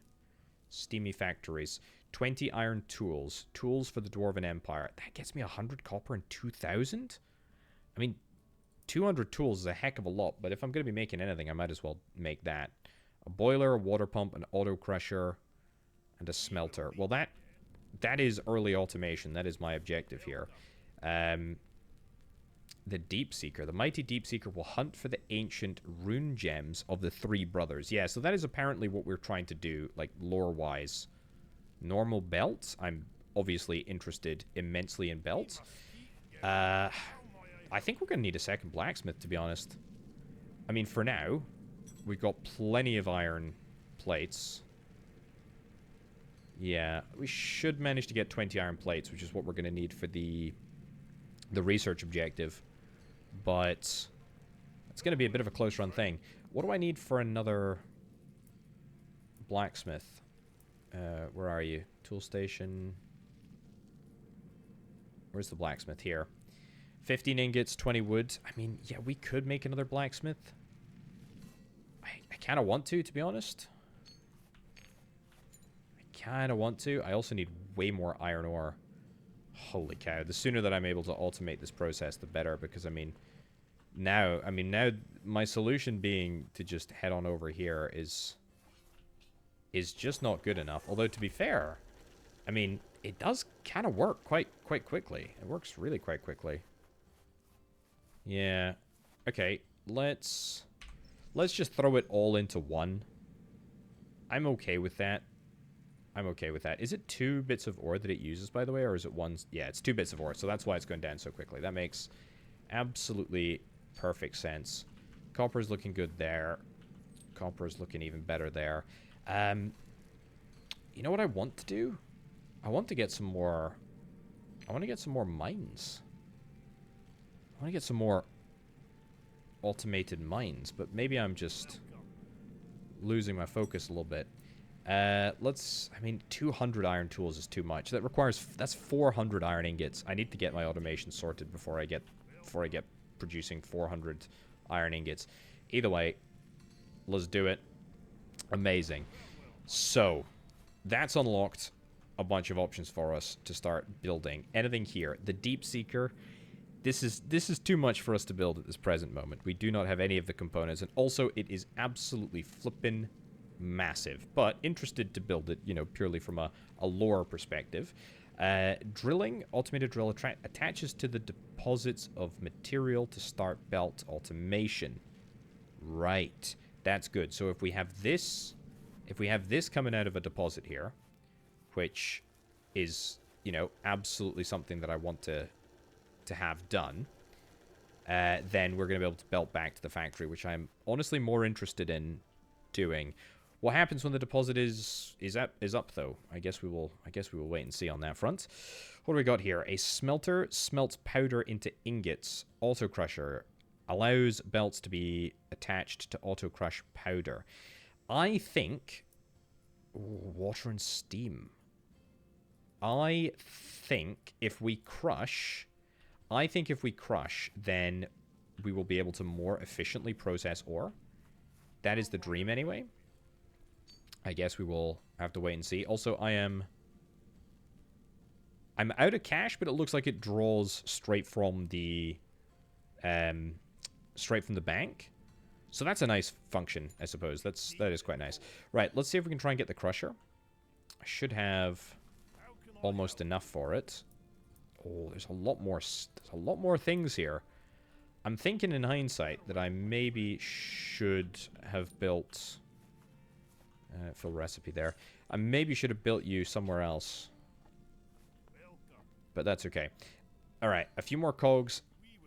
factories. 20 iron tools for the Dwarven Empire. That gets me 100 copper and 2,000. I mean, 200 tools is a heck of a lot, but if I'm going to be making anything, I might as well make that. A boiler, a water pump, an auto crusher, and a smelter. Well, that is early automation. That is my objective here. The Deep Seeker. The mighty Deep Seeker will hunt for the ancient rune gems of the 3 brothers. Yeah, so that is apparently what we're trying to do, like, lore-wise. Normal belts. I'm obviously interested immensely in belts. I think we're going to need a second blacksmith, to be honest. I mean, for now, we've got plenty of iron plates. Yeah, we should manage to get 20 iron plates, which is what we're going to need for the research objective. But it's going to be a bit of a close run thing. What do I need for another blacksmith? Where are you? Tool station. Where's the blacksmith? Here. 15 ingots, 20 wood. I mean, yeah, we could make another blacksmith. I kind of want to be honest. I kind of want to. I also need way more iron ore. Holy cow. The sooner that I'm able to automate this process, the better. Because, I mean, now my solution being to just head on over here is just not good enough. Although, to be fair, I mean, it does kind of work quite quickly. It works really quite quickly. Yeah. Okay, let's just throw it all into one. I'm okay with that. I'm okay with that. Is it 2 bits of ore that it uses, by the way, or is it 1? Yeah, it's 2 bits of ore, so that's why it's going down so quickly. That makes absolutely perfect sense. Copper's looking good there. Copper's looking even better there. You know what I want to do? I want to get some more... I want to get some more mines. I want to get some more automated mines, but maybe I'm just losing my focus a little bit. Let's, I mean, 200 iron tools is too much. That requires, that's 400 iron ingots. I need to get my automation sorted before I get producing 400 iron ingots. Either way, let's do it. Amazing. So, that's unlocked a bunch of options for us to start building. Anything here. The Deep Seeker, this is too much for us to build at this present moment. We do not have any of the components, and also it is absolutely flippin' massive, but interested to build it, you know, purely from a lore perspective. Drilling, automated drill attaches to the deposits of material to start belt automation. Right, that's good. So if we have this coming out of a deposit here, which is, you know, absolutely something that I want to have done, then we're going to be able to belt back to the factory, which I'm honestly more interested in doing. What happens when the deposit is up though? I guess we will wait and see on that front. What do we got here? A smelter smelts powder into ingots. Auto crusher allows belts to be attached to auto crush powder. I think water and steam. I think if we crush, then we will be able to more efficiently process ore. That is the dream anyway. I guess we will have to wait and see. Also, I'm out of cash, but it looks like it draws straight from the bank. So that's a nice function, I suppose. That is quite nice. Right, let's see if we can try and get the crusher. I should have almost enough for it. Oh, there's a lot more things here. I'm thinking in hindsight that I maybe should have built fill recipe there. I maybe should have built you somewhere else. But that's okay. Alright, a few more cogs.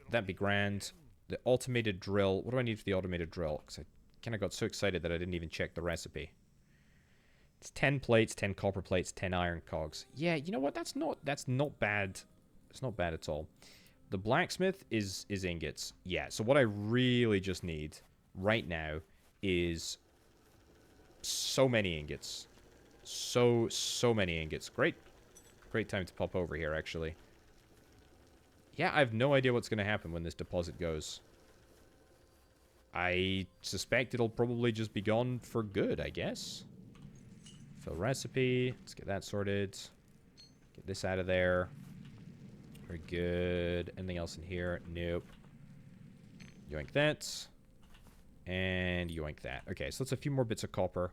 That'd be grand. The automated drill. What do I need for the automated drill? Because I kind of got so excited that I didn't even check the recipe. It's 10 plates, 10 copper plates, 10 iron cogs. Yeah, you know what? That's not bad. It's not bad at all. The blacksmith is ingots. Yeah, so what I really just need right now is so many ingots. So many ingots. Great time to pop over here, actually. Yeah, I have no idea what's going to happen when this deposit goes. I suspect it'll probably just be gone for good, I guess. Fill recipe. Let's get that sorted. Get this out of there. Very good. Anything else in here? Nope. Yoink that. And yoink that. Okay, so that's a few more bits of copper.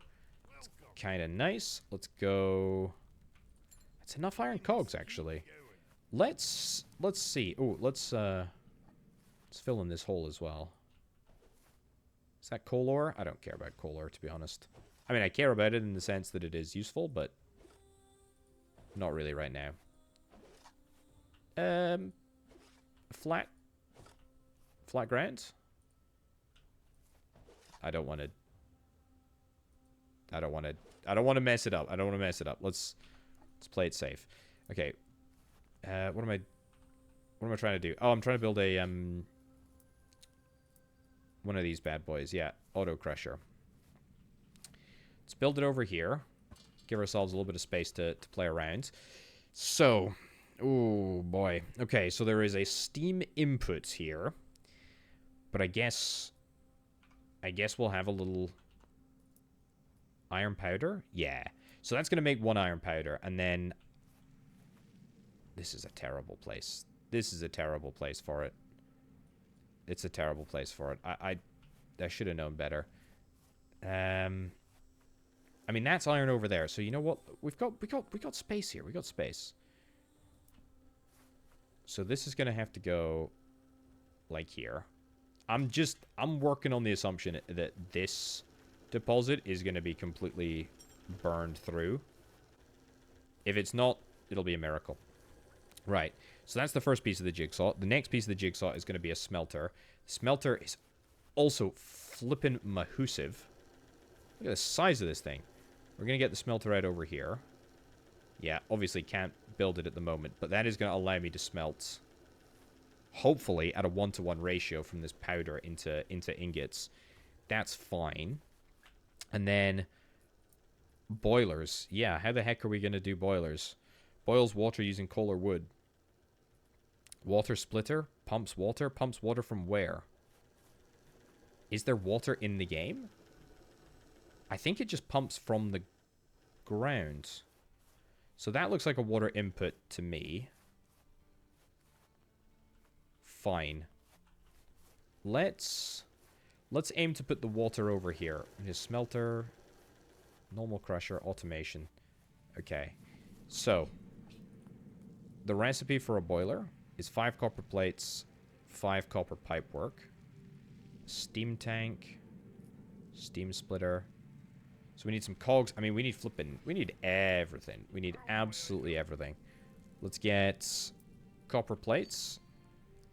It's kind of nice. Let's go. That's enough iron cogs, actually. Let's see. Oh, let's fill in this hole as well. Is that coal ore? I don't care about coal ore, to be honest. I mean, I care about it in the sense that it is useful, but not really right now. Flat ground. I don't want to mess it up. I don't want to mess it up. Let's play it safe. Okay. What am I trying to do? Oh, I'm trying to build a one of these bad boys. Yeah, auto crusher. Let's build it over here. Give ourselves a little bit of space to play around. So, oh boy. Okay, so there is a steam input here. But I guess we'll have a little iron powder. Yeah. So that's going to make one iron powder. And then this is a terrible place. This is a terrible place for it. It's a terrible place for it. I should have known better. I mean, that's iron over there. So you know what? We got space here. We got space. So this is going to have to go like here. I'm working on the assumption that this deposit is going to be completely burned through. If it's not, it'll be a miracle. Right. So that's the first piece of the jigsaw. The next piece of the jigsaw is going to be a smelter. Smelter is also flippin' massive. Look at the size of this thing. We're going to get the smelter out over here. Yeah, obviously can't build it at the moment, but that is going to allow me to smelt hopefully at a 1-to-1 ratio from this powder into ingots. That's fine. And then boilers. Yeah, how the heck are we going to do boilers? Boils water using coal or wood. Water splitter. Pumps water. Pumps water from where? Is there water in the game? I think it just pumps from the ground. So that looks like a water input to me. Fine. Let's aim to put the water over here. Just smelter, normal crusher, automation. Okay. So the recipe for a boiler is 5 copper plates, 5 copper pipework, steam tank, steam splitter. So we need some cogs. I mean, we need everything. We need absolutely everything. Let's get copper plates.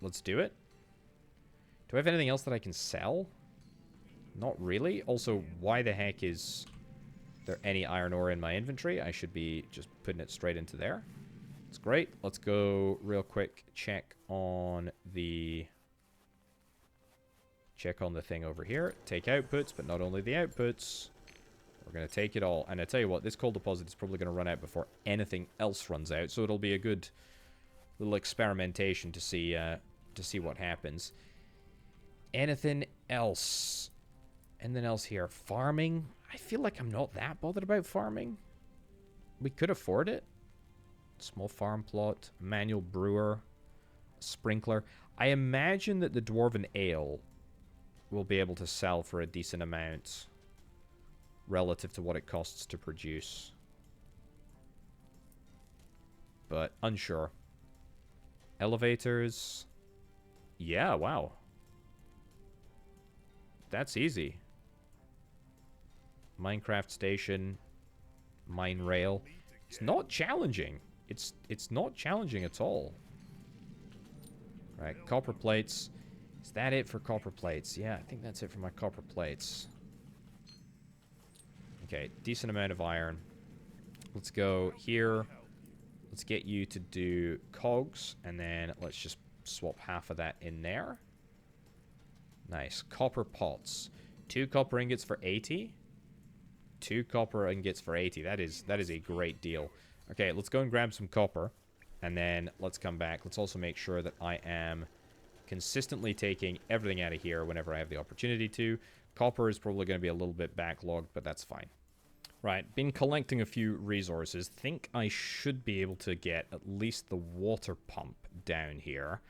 Let's do it. Do I have anything else that I can sell? Not really. Also, why the heck is there any iron ore in my inventory? I should be just putting it straight into there. It's great. Let's go real quick. Check on the thing over here. Take outputs, but not only the outputs. We're going to take it all. And I tell you what, this coal deposit is probably going to run out before anything else runs out. So it'll be a good little experimentation to see what happens. Anything else? Anything else here? Farming? I feel like I'm not that bothered about farming. We could afford it. Small farm plot. Manual brewer. Sprinkler. I imagine that the Dwarven ale will be able to sell for a decent amount relative to what it costs to produce. But unsure. Elevators. Yeah, wow. That's easy. Minecraft station. Mine rail. It's not challenging. It's not challenging at all. Right, copper plates. Is that it for copper plates? Yeah, I think that's it for my copper plates. Okay, decent amount of iron. Let's go here. Let's get you to do cogs, and then let's just swap half of that in there. Nice. Copper pots. 2 copper ingots for 80. 2 copper ingots for 80. That is a great deal. Okay, let's go and grab some copper, and then let's come back. Let's also make sure that I am consistently taking everything out of here whenever I have the opportunity to. Copper is probably going to be a little bit backlogged, but that's fine. Right, been collecting a few resources. Think I should be able to get at least the water pump down here.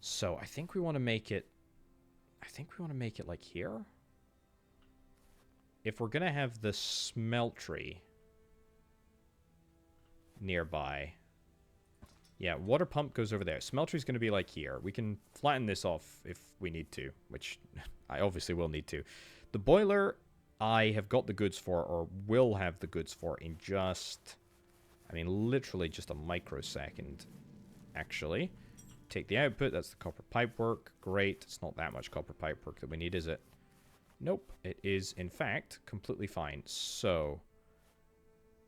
So I think we want to make it... like here. If we're going to have the smeltery nearby... Yeah, water pump goes over there. Smeltery's going to be like here. We can flatten this off if we need to, which I obviously will need to. The boiler... I have got the goods for, or will have the goods for, in just, I mean, literally just a microsecond, actually. Take the output, that's the copper pipework. Great, it's not that much copper pipework that we need, is it? Nope, it is, in fact, completely fine. So,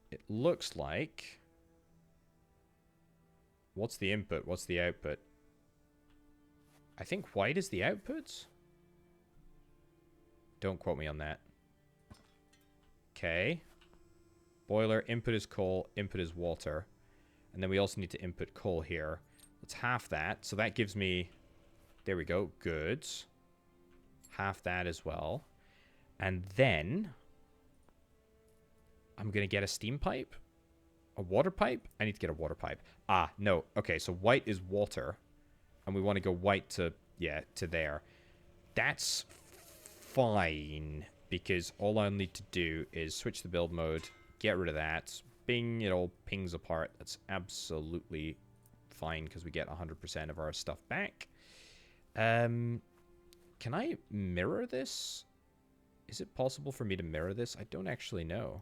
it looks like, what's the input, what's the output? I think white is the output? Don't quote me on that. Okay. Boiler, input is coal, input is water. And then we also need to input coal here. Let's half that. So that gives me... There we go. Good. Half that as well. And then... I'm going to get a steam pipe? A water pipe? I need to get a water pipe. Ah, no. Okay, so white is water. And we want to go white to... Yeah, to there. That's fine. Because all I need to do is switch the build mode, get rid of that. Bing, it all pings apart. That's absolutely fine because we get 100% of our stuff back. Can I mirror this? Is it possible for me to mirror this? I don't actually know.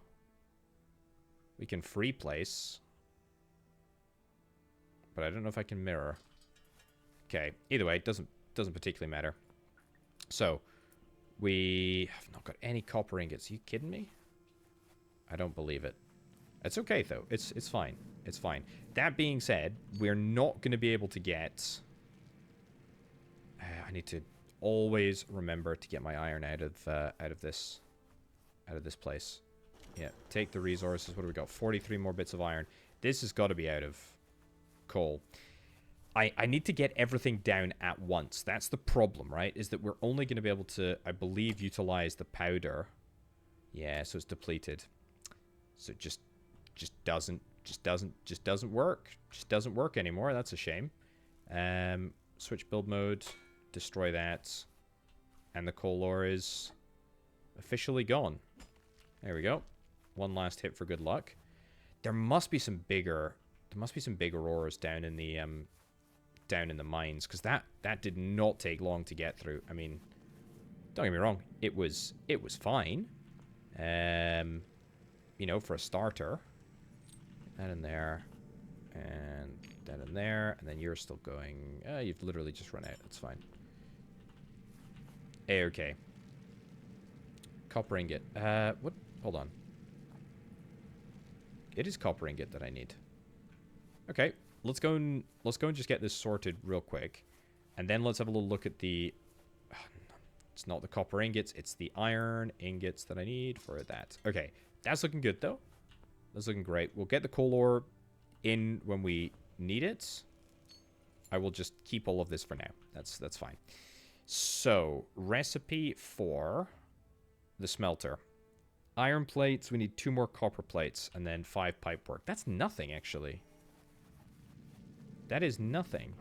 We can free place. But I don't know if I can mirror. Okay, either way, it doesn't particularly matter. So... We have not got any copper ingots. Are you kidding me? I don't believe it. It's okay, though. It's fine. It's fine. That being said, we're not going to be able to get I need to always remember to get my iron out of this place. Yeah, take the resources. What do we got? 43 more bits of iron. This has got to be out of coal. I need to get everything down at once. That's the problem, right? Is that we're only going to be able to, I believe, utilize the powder. Yeah, so it's depleted. So it just doesn't work. Just doesn't work anymore. That's a shame. Switch build mode. Destroy that. And the coal ore is officially gone. There we go. One last hit for good luck. There must be some bigger ores down in the mines, because that did not take long to get through. I mean, don't get me wrong, it was fine. You know, for a starter. That in there, and that in there, and then you're still going. You've literally just run out. That's fine. Okay. Copper ingot. What? Hold on. It is copper ingot that I need. Okay, let's go and just get this sorted real quick, and then let's have a little look at the. It's not the copper ingots; it's the iron ingots that I need for that. Okay, that's looking good though. That's looking great. We'll get the coal ore in when we need it. I will just keep all of this for now. That's fine. So, recipe for the smelter. Iron plates, we need 2 more copper plates, and then 5 pipework. That's nothing, actually. That is nothing.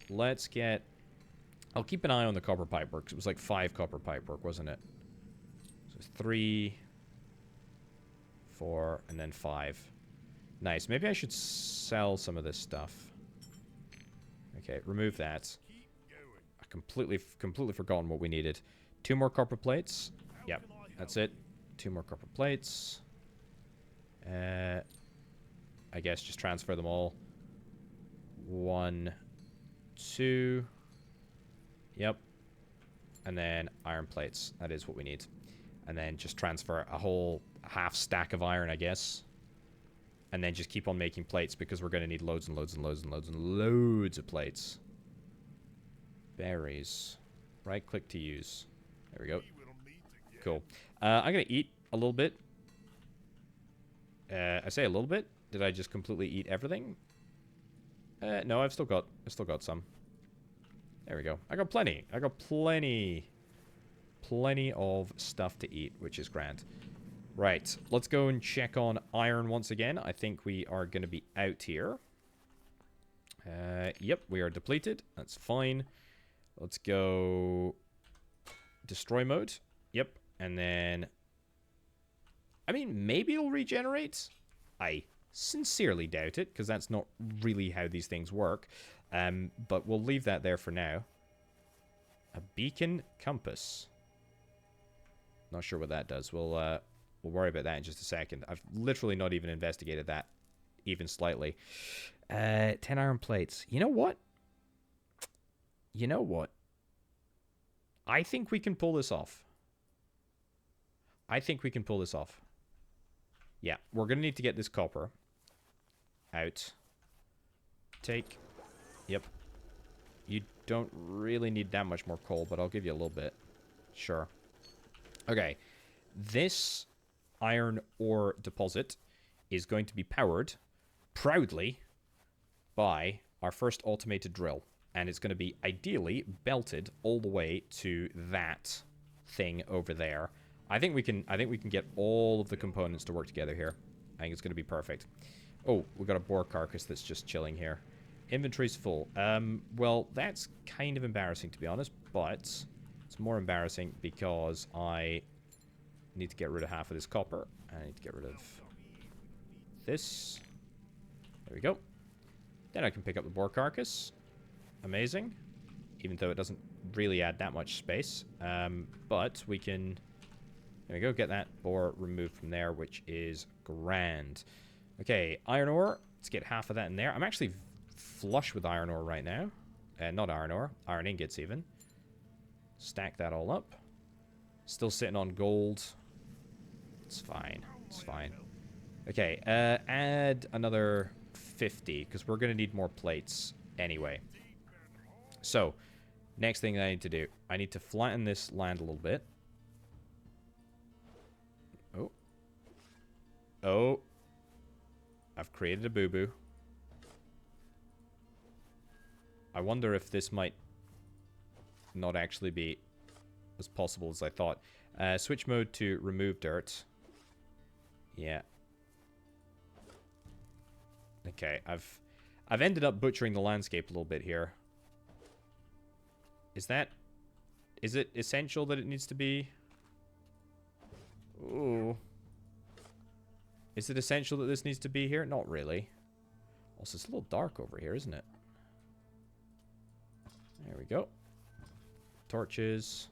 Let's get... I'll keep an eye on the copper pipework, because it was like 5 copper pipework, wasn't it? So 3, 4, and then 5. Nice. Maybe I should sell some of this stuff. Okay, remove that. I completely forgotten what we needed. 2 more copper plates. Yep, that's it. 2 more copper plates. I guess just transfer them all. 1, 2. Yep. And then iron plates. That is what we need. And then just transfer a whole half stack of iron, I guess. And then just keep on making plates, because we're going to need loads and loads and loads and loads and loads of plates. Berries. Right click to use. There we go. Cool. I'm going to eat a little bit. I say a little bit. Did I just completely eat everything? No, I've still got some. There we go. I got plenty. I got plenty of stuff to eat, which is grand. Right, let's go and check on iron once again. I think we are going to be out here. Yep, we are depleted. That's fine. Let's go destroy mode. Yep, and then... I mean, maybe it'll regenerate. I sincerely doubt it, because that's not really how these things work. But we'll leave that there for now. A beacon compass. Not sure what that does. We'll worry about that in just a second. I've literally not even investigated that even slightly. 10 iron plates. You know what? You know what? I think we can pull this off. I think we can pull this off. Yeah, we're going to need to get this copper out. Take. Yep. You don't really need that much more coal, but I'll give you a little bit. Sure. Okay. This iron ore deposit is going to be powered proudly by our first automated drill, and it's going to be ideally belted all the way to that thing over there. I think we can get all of the components to work together here. I think it's going to be perfect. Oh, we got a boar carcass that's just chilling here. Inventory's full. Well, that's kind of embarrassing, to be honest, but it's more embarrassing because I need to get rid of half of this copper. I need to get rid of this. There we go. Then I can pick up the boar carcass. Amazing. Even though it doesn't really add that much space. But we can... There we go. Get that boar removed from there, which is grand. Okay, iron ore. Let's get half of that in there. I'm actually flush with iron ore right now. Not iron ore. Iron ingots, even. Stack that all up. Still sitting on gold. It's fine. It's fine. Okay, add another 50, because we're going to need more plates anyway. So, next thing I need to do, I need to flatten this land a little bit. Oh. Oh. I've created a boo-boo. I wonder if this might not actually be as possible as I thought. Switch mode to remove dirt. Yeah. Okay, I've ended up butchering the landscape a little bit here. Is it essential that it needs to be? Ooh. Is it essential that this needs to be here? Not really. Also, it's a little dark over here, isn't it? There we go. Torches.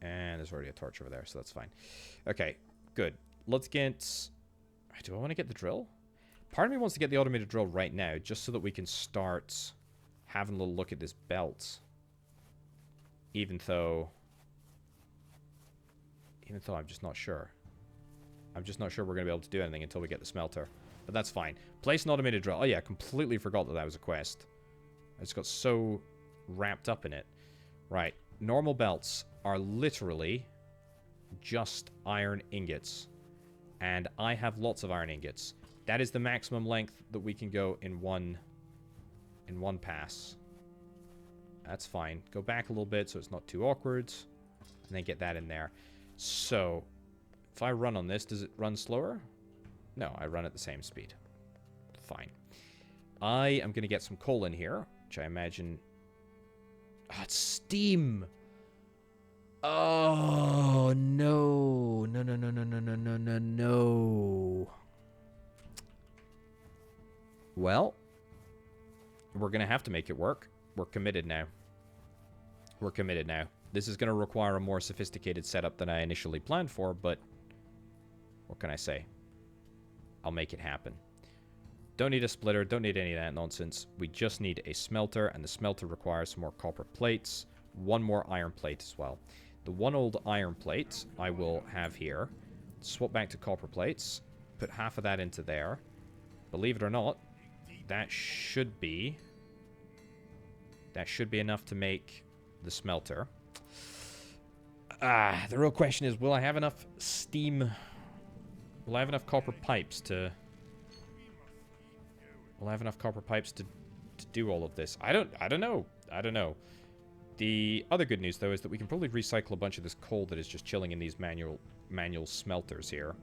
And there's already a torch over there, so that's fine. Okay, good. Let's get... Do I want to get the drill? Part of me wants to get the automated drill right now, just so that we can start having a little look at this belt. Even though I'm just not sure. I'm just not sure we're going to be able to do anything until we get the smelter. But that's fine. Place an automated drill. Oh yeah, I completely forgot that that was a quest. I just got so wrapped up in it. Right. Normal belts are literally just iron ingots. And I have lots of iron ingots. That is the maximum length that we can go in one pass. That's fine. Go back a little bit so it's not too awkward. And then get that in there. So, if I run on this, does it run slower? No, I run at the same speed. Fine. I am going to get some coal in here, which I imagine... Ah, it's steam! Oh, no. No, no, no, no, no, no, no, no, no. Well, we're going to have to make it work. We're committed now. We're committed now. This is going to require a more sophisticated setup than I initially planned for, but what can I say? I'll make it happen. Don't need a splitter, don't need any of that nonsense. We just need a smelter, and the smelter requires some more copper plates. One more iron plate as well. The one old iron plate I will have here. Swap back to copper plates. Put half of that into there. Believe it or not, that should be enough to make the smelter. The real question is, will I have enough steam? Will I have enough copper pipes to... Will I have enough copper pipes to do all of this? I don't know. I don't know. The other good news, though, is that we can probably recycle a bunch of this coal that is just chilling in these manual smelters here.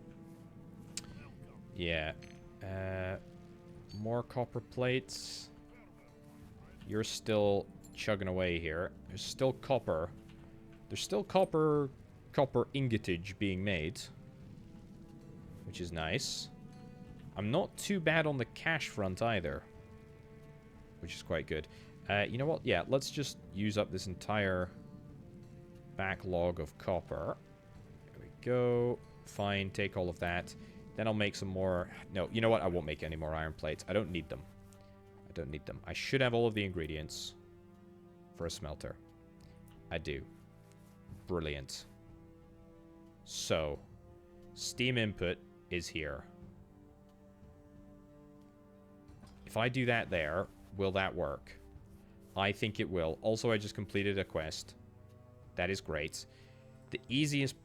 Yeah. More copper plates. You're still chugging away here. There's still copper. There's still copper ingotage being made, which is nice. I'm not too bad on the cash front either, which is quite good. You know what? Yeah, let's just use up this entire backlog of copper. There we go. Fine, take all of that. Then I'll make some more... No, you know what? I won't make any more iron plates. I don't need them. I don't need them. I should have all of the ingredients for a smelter. I do. Brilliant. So, steam input is here. If I do that there, will that work? I think it will. Also, I just completed a quest. That is great. The easiest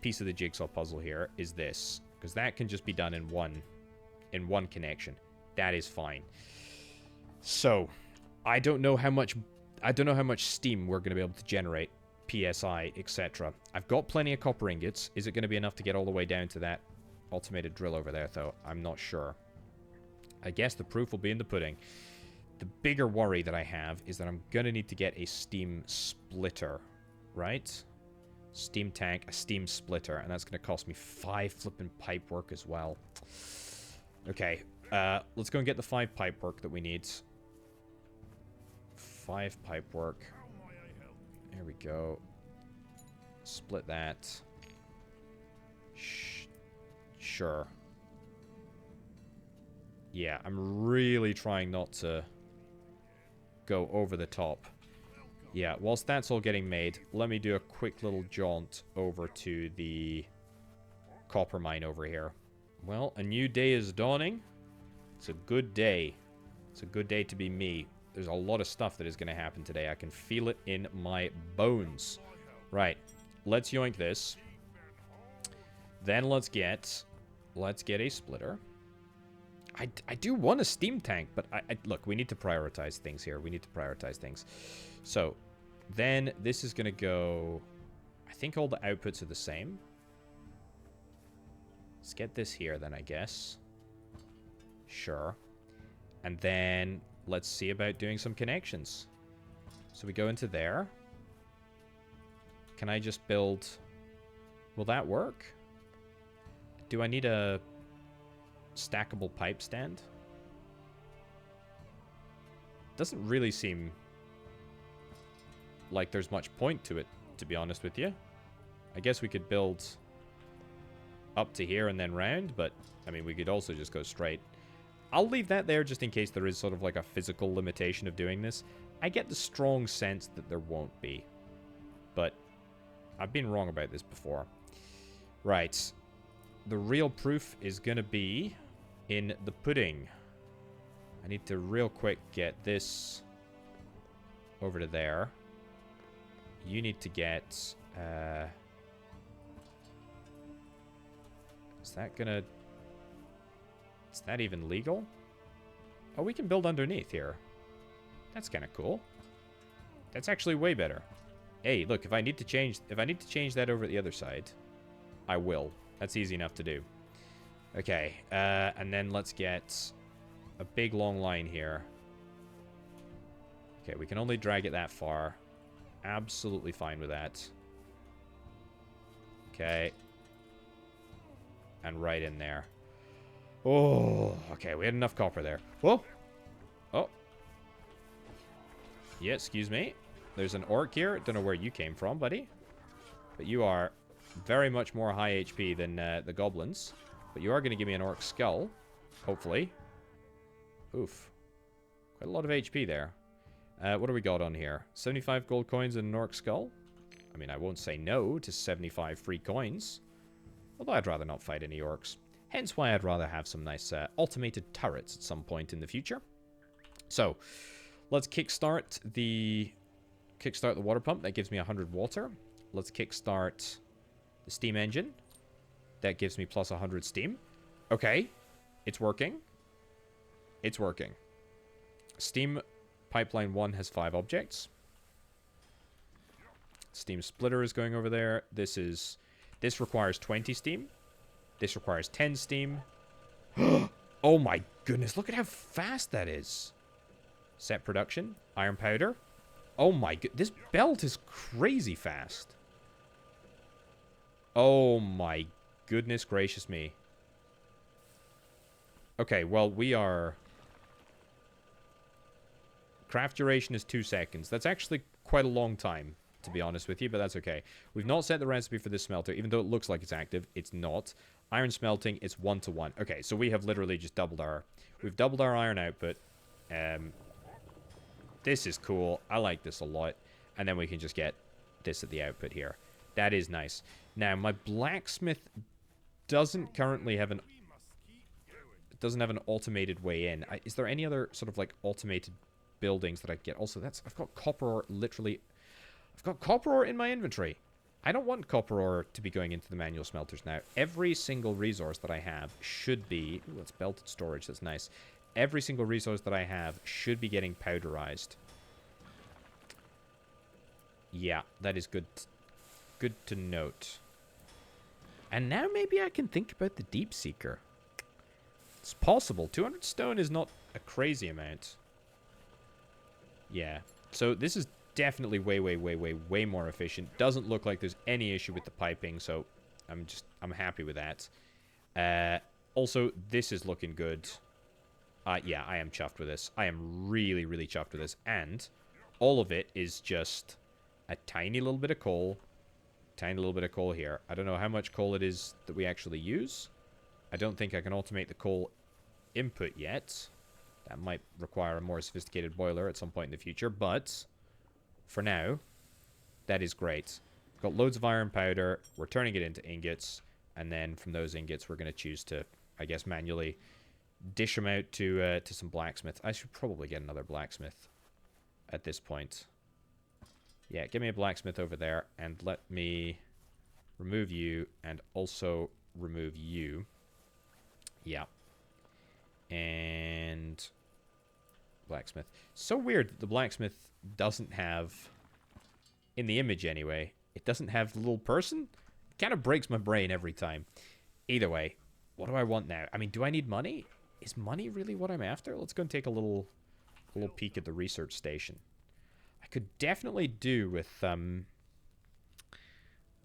piece of the jigsaw puzzle here is this, because that can just be done in one connection. That is fine. So, I don't know how much steam we're going to be able to generate, PSI, etc. I've got plenty of copper ingots. Is it going to be enough to get all the way down to that automated drill over there, though? I'm not sure. I guess the proof will be in the pudding. The bigger worry that I have is that I'm going to need to get a steam splitter, right? Steam tank, a steam splitter, and that's going to cost me 5 flipping pipe work as well. Okay, let's go and get the 5 pipe work that we need. 5 pipe work. There we go. Split that. Sure. Yeah, I'm really trying not to go over the top. Yeah, whilst that's all getting made, let me do a quick little jaunt over to the copper mine over here. Well, a new day is dawning. It's a good day. It's a good day to be me. There's a lot of stuff that is going to happen today. I can feel it in my bones. Right. Let's yoink this. Then let's get a splitter. I do want a steam tank, but look, we need to prioritize things here. We need to prioritize things. So, then this is going to go... I think all the outputs are the same. Let's get this here then, I guess. Sure. And then let's see about doing some connections. So we go into there. Can I just build... Will that work? Do I need a stackable pipe stand? Doesn't really seem like there's much point to it, to be honest with you. I guess we could build up to here and then round, but I mean, we could also just go straight. I'll leave that there just in case there is sort of like a physical limitation of doing this. I get the strong sense that there won't be, but I've been wrong about this before. Right. The real proof is going to be in the pudding. I need to real quick get this over to there. You need to get... is that gonna... Is that even legal? Oh, we can build underneath here. That's kind of cool. That's actually way better. Hey, look, if I need to change that over at the other side, I will. That's easy enough to do. Okay, and then let's get a big long line here. Okay, we can only drag it that far. Absolutely fine with that. Okay. And right in there. Oh, okay, we had enough copper there. Whoa! Oh. Yeah, excuse me. There's an orc here. Don't know where you came from, buddy. But you are very much more high HP than the goblins. But you are going to give me an orc skull. Hopefully. Oof. Quite a lot of HP there. What do we got on here? 75 gold coins and an orc skull? I mean, I won't say no to 75 free coins. Although I'd rather not fight any orcs. Hence why I'd rather have some nice automated turrets at some point in the future. So, let's kickstart the water pump. That gives me 100 water. Let's kickstart the steam engine. That gives me plus 100 steam. Okay. It's working. It's working. Steam pipeline 1 has 5 objects. Steam splitter is going over there. This requires 20 steam. This requires 10 steam. Oh my goodness, look at how fast that is. Set production. Iron powder. Oh my god, this belt is crazy fast. Oh my goodness gracious me. Okay, well, we are... Craft duration is 2 seconds. That's actually quite a long time, to be honest with you, but that's okay. We've not set the recipe for this smelter, even though it looks like it's active. It's not. Iron smelting, it's 1-to-1. Okay, so we have literally just doubled our... We've doubled our iron output. This is cool. I like this a lot. And then we can just get this at the output here. That is nice. Now, my blacksmith doesn't currently have an... doesn't have an automated way in. Is there any other sort of like automated buildings that I get? Also, I've got copper ore literally... I've got copper ore in my inventory. I don't want copper ore to be going into the manual smelters now. Every single resource that I have should be... Ooh, that's belted storage. That's nice. Every single resource that I have should be getting powderized. Yeah, that is good. Good to note. And now maybe I can think about the Deep Seeker. It's possible. 200 stone is not a crazy amount. Yeah. So this is definitely way more efficient. Doesn't look like there's any issue with the piping, so I'm happy with that. Also, this is looking good. Yeah, I am chuffed with this. I am really chuffed with this. And all of it is just a tiny little bit of coal. Tiny little bit of coal here. I don't know how much coal it is that we actually use. I don't think I can automate the coal input yet. That might require a more sophisticated boiler at some point in the future, but for now, that is great. Got loads of iron powder. We're turning it into ingots, and then from those ingots, we're going to choose to I guess, manually dish them out to some blacksmiths. I should probably get another blacksmith at this point. Yeah, give me a blacksmith over there, and let me remove you, and also remove you. Yeah. And blacksmith. So weird that the blacksmith doesn't have, in the image anyway, it doesn't have the little person. It kind of breaks my brain every time. Either way, what do I want now? I mean, do I need money? Is money really what I'm after? Let's go and take a little peek at the research station. I could definitely do with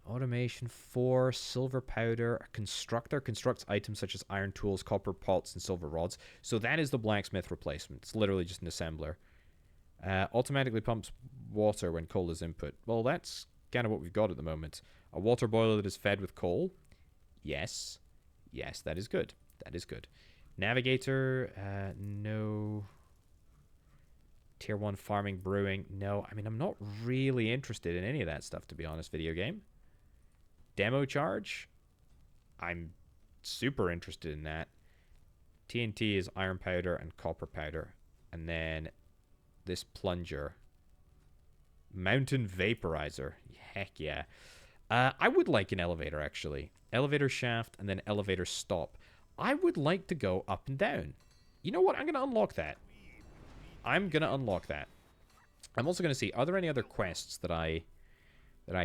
automation 4, silver powder. A constructor constructs items such as iron tools, copper pots, and silver rods. So that is the blacksmith replacement. It's literally just an assembler. Automatically pumps water when coal is input. Well, that's kind of what we've got at the moment. A water boiler that is fed with coal. Yes. Yes, that is good. That is good. Navigator, no. Tier 1 farming, brewing, no. I mean, I'm not really interested in any of that stuff, to be honest, video game. Demo charge, I'm super interested in that. TNT is iron powder and copper powder. And then this plunger. Mountain vaporizer. Heck yeah. I would like an elevator, actually. Elevator shaft and then elevator stop. I would like to go up and down. You know what? I'm going to unlock that. I'm going to unlock that. I'm also going to see, are there any other quests that I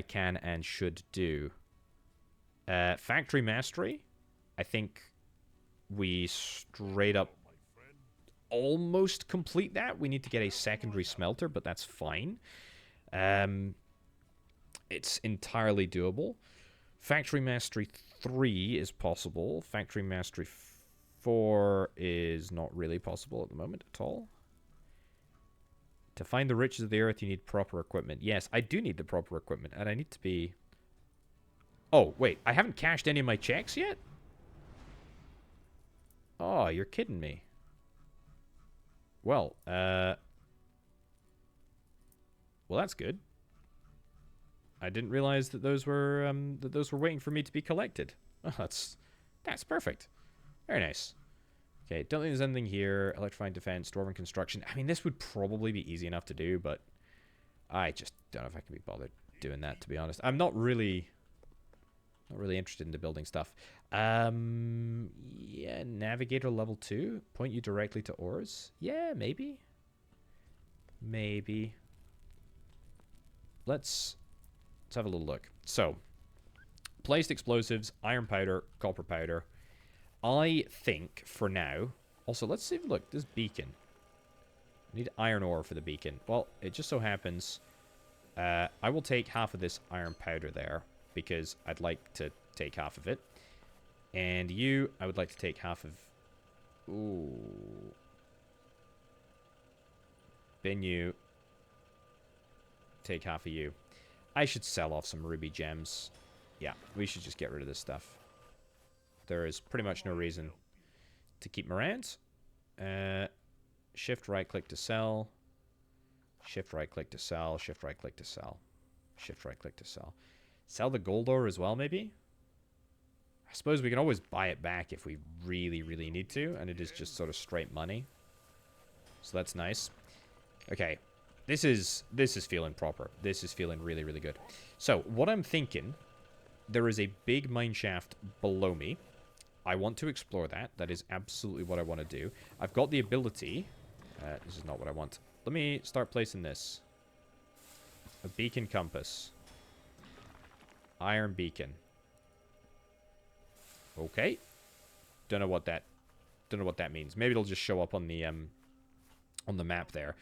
can and should do? Factory Mastery. I think we straight up almost complete that. We need to get a secondary smelter, but that's fine. It's entirely doable. Factory Mastery 3 is possible. Factory Mastery 4 is not really possible at the moment at all. To find the riches of the earth, you need proper equipment. Yes, I do need the proper equipment, and I need to be... Oh, wait, I haven't cashed any of my checks yet? Oh, you're kidding me. Well, well, that's good. I didn't realize that those were waiting for me to be collected. Oh, that's perfect. Very nice. Okay, don't think there's anything here. Electrifying defense, Dwarven construction. I mean, this would probably be easy enough to do, but I just don't know if I can be bothered doing that, to be honest. I'm not really interested into building stuff. Yeah, navigator level 2. Point you directly to ores. Yeah, maybe. Maybe. Let's have a little look. So, placed explosives, iron powder, copper powder. I think, for now... Also, let's see if... Look, this beacon. I need iron ore for the beacon. Well, it just so happens... I will take half of this iron powder there, because I'd like to take half of it. And you, I would like to take half of... Ooh. Then you... Take half of you. I should sell off some ruby gems. Yeah, we should just get rid of this stuff. There is pretty much no reason to keep them around. Shift right click to sell. Shift right click to sell. Shift right click to sell. Shift right click to sell. Sell the gold ore as well, maybe? I suppose we can always buy it back if we really, really need to. And it is just sort of straight money. So that's nice. Okay. This is feeling proper. This is feeling really, really good. So, what I'm thinking... There is a big mine shaft below me. I want to explore that. That is absolutely what I want to do. I've got the ability. This is not what I want. Let me start placing this. A beacon compass. Iron beacon. Okay. Don't know what that means. Maybe it'll just show up on the map there.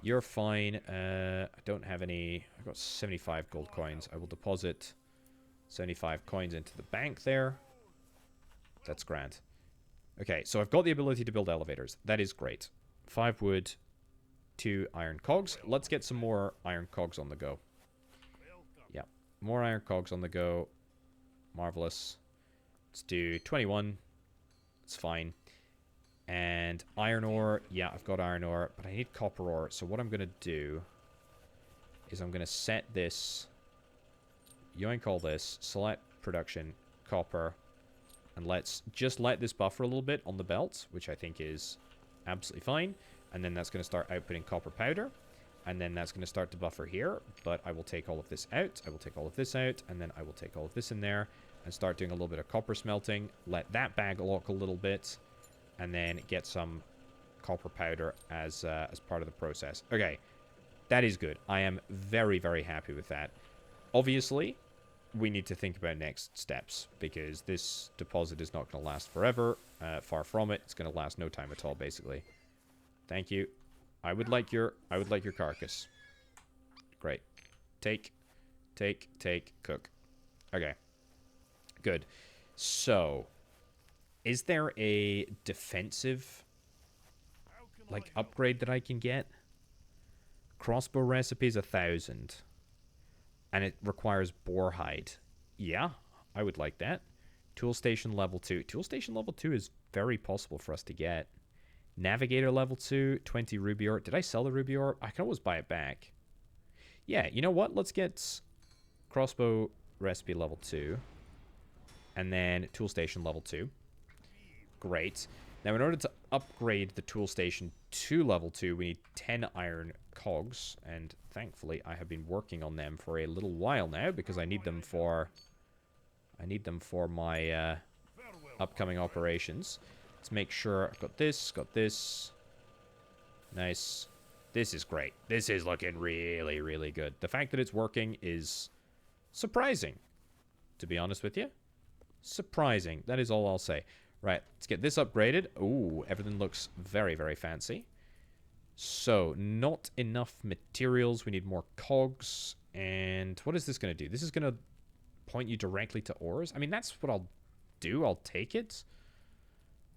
You're fine. I don't have any. I've got 75 gold coins. I will deposit 75 coins into the bank there. That's grand. Okay, so I've got the ability to build elevators. That is great. 5 wood, 2 iron cogs. Let's get some more iron cogs on the go. Yeah, more iron cogs on the go. Marvelous. Let's do 21. It's fine. And iron ore. Yeah, I've got iron ore, but I need copper ore. So what I'm going to do is I'm going to set this... Yoink all this. Select production. Copper. And let's just let this buffer a little bit on the belt, which I think is absolutely fine. And then that's going to start outputting copper powder. And then that's going to start to buffer here. But I will take all of this out. I will take all of this out. And then I will take all of this in there. And start doing a little bit of copper smelting. Let that bag lock a little bit. And then get some copper powder as part of the process. Okay. That is good. I am very, very happy with that. Obviously, we need to think about next steps. Because this deposit is not going to last forever. Far from it. It's going to last no time at all, basically. Thank you. I would like your carcass. Great. Take, cook. Okay. Good. So, is there a defensive, like, upgrade that I can get? Crossbow recipes 1,000. And it requires boar hide. Yeah, I would like that. Tool station level 2. Tool station level 2 is very possible for us to get. Navigator level 2, 20 ruby ore. Did I sell the ruby ore? I can always buy it back. Yeah, you know what? Let's get crossbow recipe level 2. And then tool station level 2. Great. Now, in order to upgrade the tool station to level 2, we need 10 iron cogs. And thankfully, I have been working on them for a little while now because I need them for my upcoming operations. Let's make sure I've got this. Nice. This is great. This is looking really, really good. The fact that it's working is surprising, to be honest with you. Surprising. That is all I'll say. Right, let's get this upgraded. Ooh, everything looks very, very fancy. So, not enough materials. We need more cogs. And what is this going to do? This is going to point you directly to ores. I mean, that's what I'll do. I'll take it.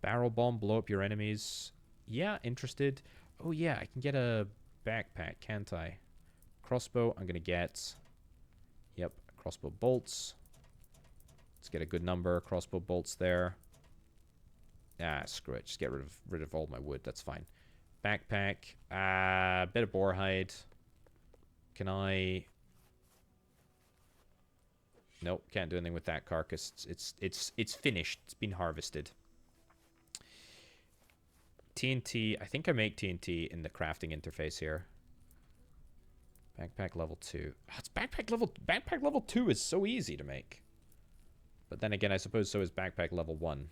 Barrel bomb, blow up your enemies. Yeah, interested. Oh, yeah, I can get a backpack, can't I? Crossbow, I'm going to get... Yep, crossbow bolts. Let's get a good number of crossbow bolts there. Ah, screw it. Just get rid of all my wood. That's fine. Backpack. Bit of boar hide. Can I... Nope, can't do anything with that carcass. It's finished. It's been harvested. TNT. I think I make TNT in the crafting interface here. Backpack level 2. Oh, it's backpack level 2 is so easy to make. But then again, I suppose so is backpack level 1.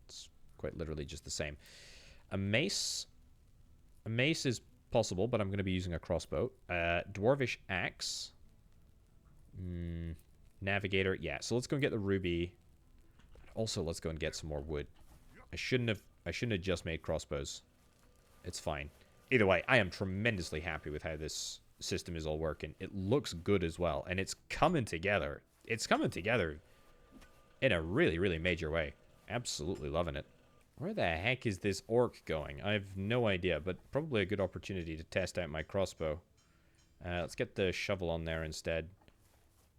It's quite literally just the same. A mace. A mace is possible, but I'm going to be using a crossbow. Dwarvish axe. Navigator. Yeah, so let's go and get the ruby. Also, let's go and get some more wood. I shouldn't have just made crossbows. It's fine. Either way, I am tremendously happy with how this system is all working. It looks good as well, and it's coming together. It's coming together in a really, really major way. Absolutely loving it. Where the heck is this orc going? I have no idea, but probably a good opportunity to test out my crossbow. Let's get the shovel on there instead.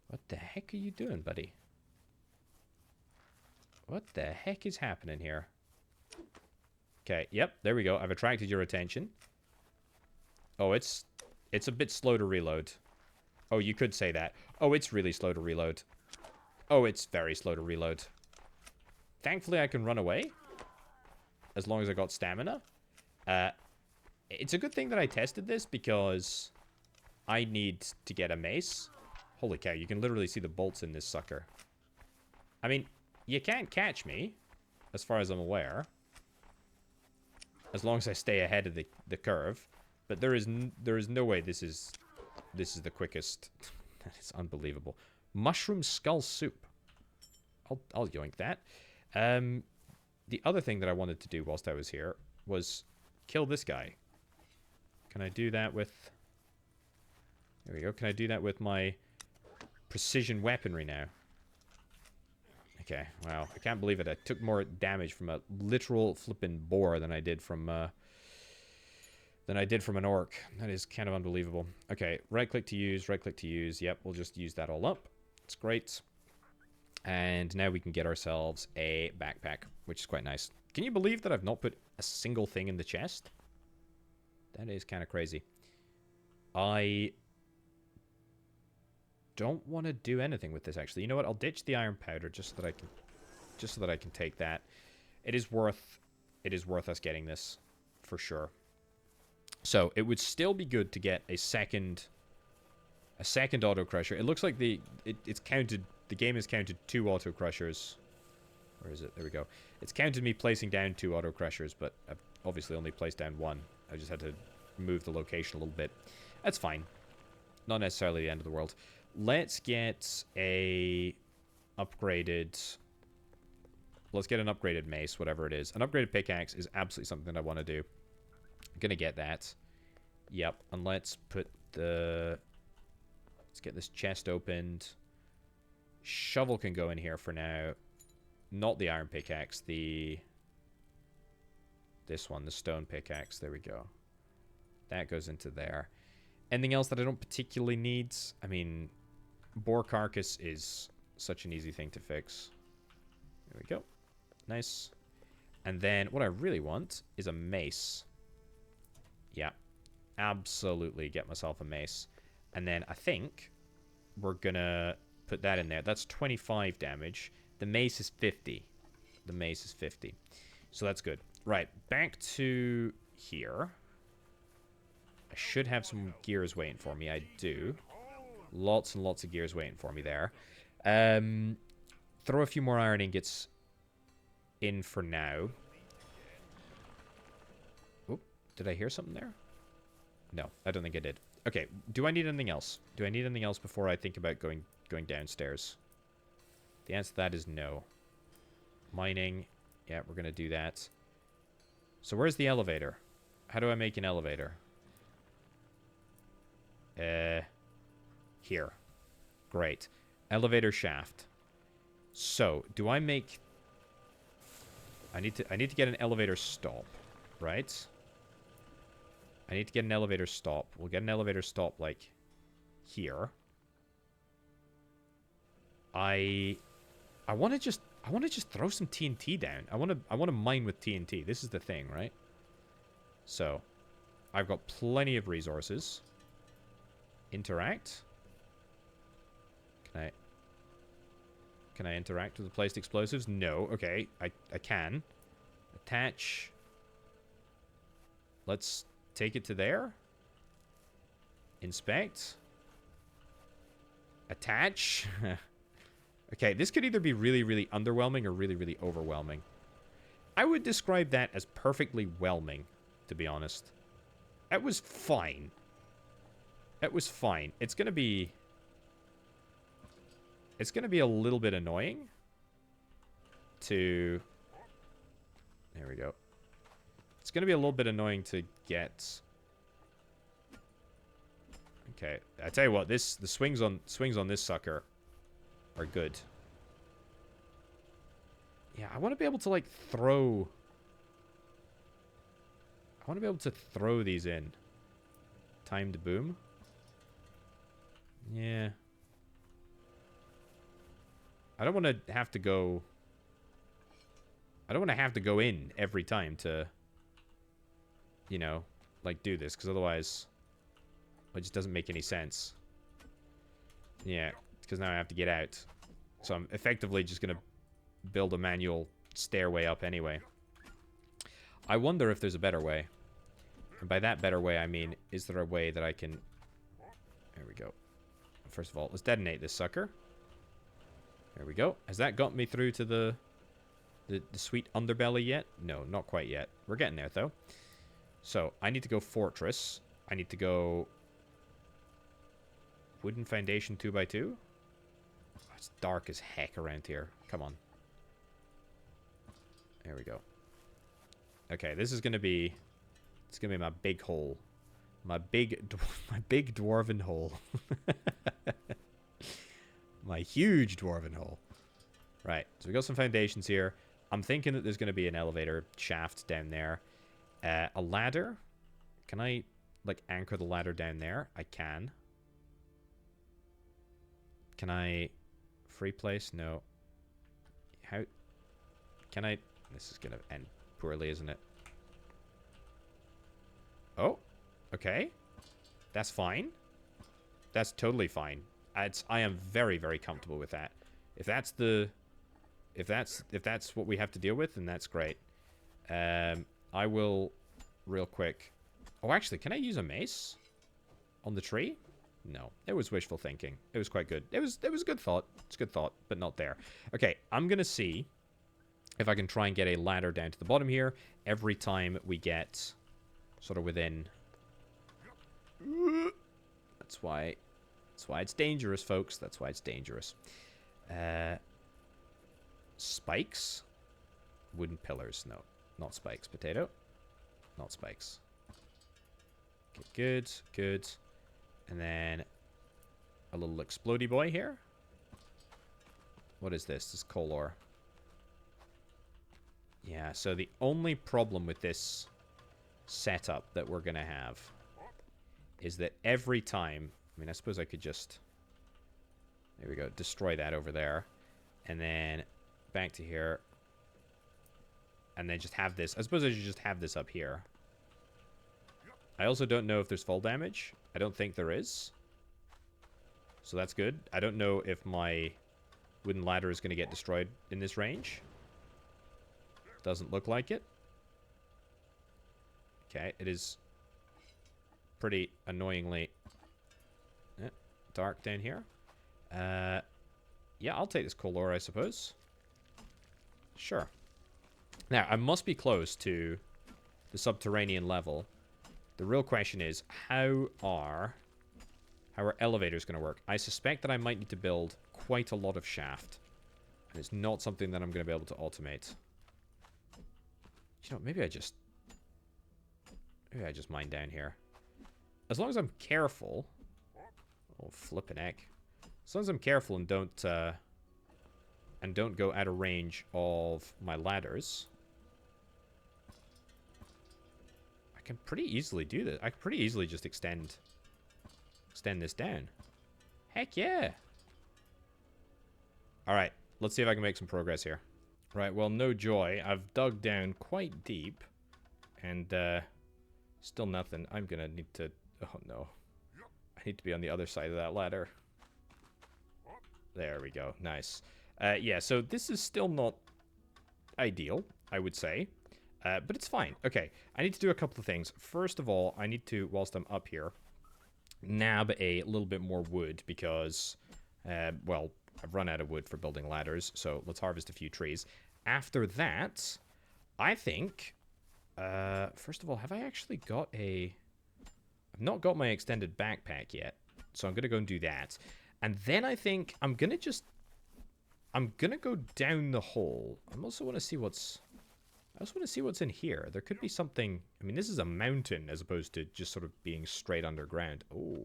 What the heck are you doing, buddy? What the heck is happening here? Okay, yep, there we go. I've attracted your attention. Oh, it's a bit slow to reload. Oh, you could say that. Oh, it's really slow to reload. Oh, it's very slow to reload. Thankfully, I can run away. As long as I got stamina. It's a good thing that I tested this because I need to get a mace. Holy cow, you can literally see the bolts in this sucker. I mean, you can't catch me, as far as I'm aware. As long as I stay ahead of the curve. But there is no way this is the quickest. That is unbelievable. Mushroom skull soup. I'll yoink that. The other thing that I wanted to do whilst I was here was kill this guy. Can I do that with... There we go. Can I do that with my precision weaponry now? Okay, wow. I can't believe it. I took more damage from a literal flippin' boar than I did from an orc. That is kind of unbelievable. Okay, right-click to use, right-click to use. Yep, we'll just use that all up. It's great. And now we can get ourselves a backpack, which is quite nice. Can you believe that I've not put a single thing in the chest? That is kind of crazy. I don't want to do anything with this, actually. You know what? I'll ditch the iron powder just so that I can just so that I can take that. It is worth us getting this, for sure. So, it would still be good to get a second auto crusher. It looks like it's counted, the game has counted 2 auto crushers. Where is it? There we go. It's counted me placing down 2 auto crushers, but I've obviously only placed down 1. I just had to move the location a little bit. That's fine. Not necessarily the end of the world. Let's get a upgraded... Let's get an upgraded mace, whatever it is. An upgraded pickaxe is absolutely something I want to do. I'm gonna get that. Yep, and let's put the... Let's get this chest opened. Shovel can go in here for now. Not the iron pickaxe, this one, the stone pickaxe. There we go. That goes into there. Anything else that I don't particularly need? I mean, boar carcass is such an easy thing to fix. There we go. Nice. And then what I really want is a mace. Yeah. Absolutely get myself a mace. And then I think we're gonna put that in there. That's 25 damage. The mace is 50. The mace is 50. So that's good. Right, back to here. I should have some gears waiting for me. I do. Lots and lots of gears waiting for me there. Throw a few more iron ingots in for now. Oop, did I hear something there? No, I don't think I did. Okay, do I need anything else? Do I need anything else before I think about going downstairs? The answer to that is no. Mining. Yeah, we're going to do that. So where's the elevator? How do I make an elevator? Here. Great. Elevator shaft. So, do I make... I need to get an elevator stop, right? I need to get an elevator stop. We'll get an elevator stop, like, here. I want to just throw some TNT down. I want to mine with TNT. This is the thing, right? So, I've got plenty of resources. Interact. Can I interact with the placed explosives? No. Okay, I can. Attach. Let's take it to there. Inspect. Attach. Okay, this could either be really, really underwhelming or really, really overwhelming. I would describe that as perfectly whelming, to be honest. That was fine. That was fine. It's gonna be a little bit annoying to... There we go. It's gonna be a little bit annoying to get... Okay, I tell you what, the swings on this sucker are good. Yeah, I want to be able to, like, throw... I want to be able to throw these in. Timed boom. Yeah. I don't want to have to go... I don't want to have to go in every time to... You know, like, do this, because otherwise... It just doesn't make any sense. Yeah, because now I have to get out. So I'm effectively just going to build a manual stairway up anyway. I wonder if there's a better way. And by that better way, I mean, is there a way that I can... There we go. First of all, let's detonate this sucker. There we go. Has that got me through to the sweet underbelly yet? No, not quite yet. We're getting there, though. So, I need to go fortress. I need to go... Wooden foundation 2x2? Oh, it's dark as heck around here. Come on. There we go. Okay, this is gonna be... It's gonna be my big hole. My big dwarven hole. My huge dwarven hole. Right, so we got some foundations here. I'm thinking that there's gonna be an elevator shaft down there. A ladder. Can I, like, anchor the ladder down there? I can. Can I free place? No. How? Can I? This is gonna end poorly, isn't it? Oh, okay. That's fine. That's totally fine. I am very, very comfortable with that. If if that's what we have to deal with, then that's great. I will real quick. Oh, actually, can I use a mace on the tree? No, it was wishful thinking. It was quite good. It was a good thought. It's a good thought, but not there. Okay, I'm gonna see if I can try and get a ladder down to the bottom here every time we get sort of within. That's why it's dangerous, folks. That's why it's dangerous. Spikes, wooden pillars. No, not spikes. Potato, not spikes. Okay, good, good. And then a little explodey boy here. What is this? This is coal ore. Yeah, so the only problem with this setup that we're going to have is that every time... I mean, I suppose I could just... There we go. Destroy that over there. And then back to here. And then just have this. I suppose I should just have this up here. I also don't know if there's fall damage. I don't think there is. So that's good. I don't know if my wooden ladder is going to get destroyed in this range. Doesn't look like it. Okay, it is pretty annoyingly dark down here. Yeah, I'll take this coal ore, I suppose. Sure. Now, I must be close to the subterranean level. The real question is, how are elevators going to work? I suspect that I might need to build quite a lot of shaft. And it's not something that I'm going to be able to automate. You know, maybe I just mine down here. As long as I'm careful. Oh, flippin' heck. As long as I'm careful and don't go out of range of my ladders. I can pretty easily do this. I can pretty easily just extend this down. Heck yeah. Alright, let's see if I can make some progress here. Right, well, no joy. I've dug down quite deep. And, still nothing. I'm gonna need to... Oh, no. I need to be on the other side of that ladder. There we go. Nice. Yeah, so this is still not ideal, I would say. But it's fine. Okay, I need to do a couple of things. First of all, I need to, whilst I'm up here, nab a little bit more wood because, well, I've run out of wood for building ladders, so let's harvest a few trees. After that, I think, first of all, have I actually got a... I've not got my extended backpack yet, so I'm going to go and do that. And then I think I'm going to go down the hole. I also want to see what's... I also want to see what's in here. There could be something... I mean, this is a mountain as opposed to just sort of being straight underground. Oh.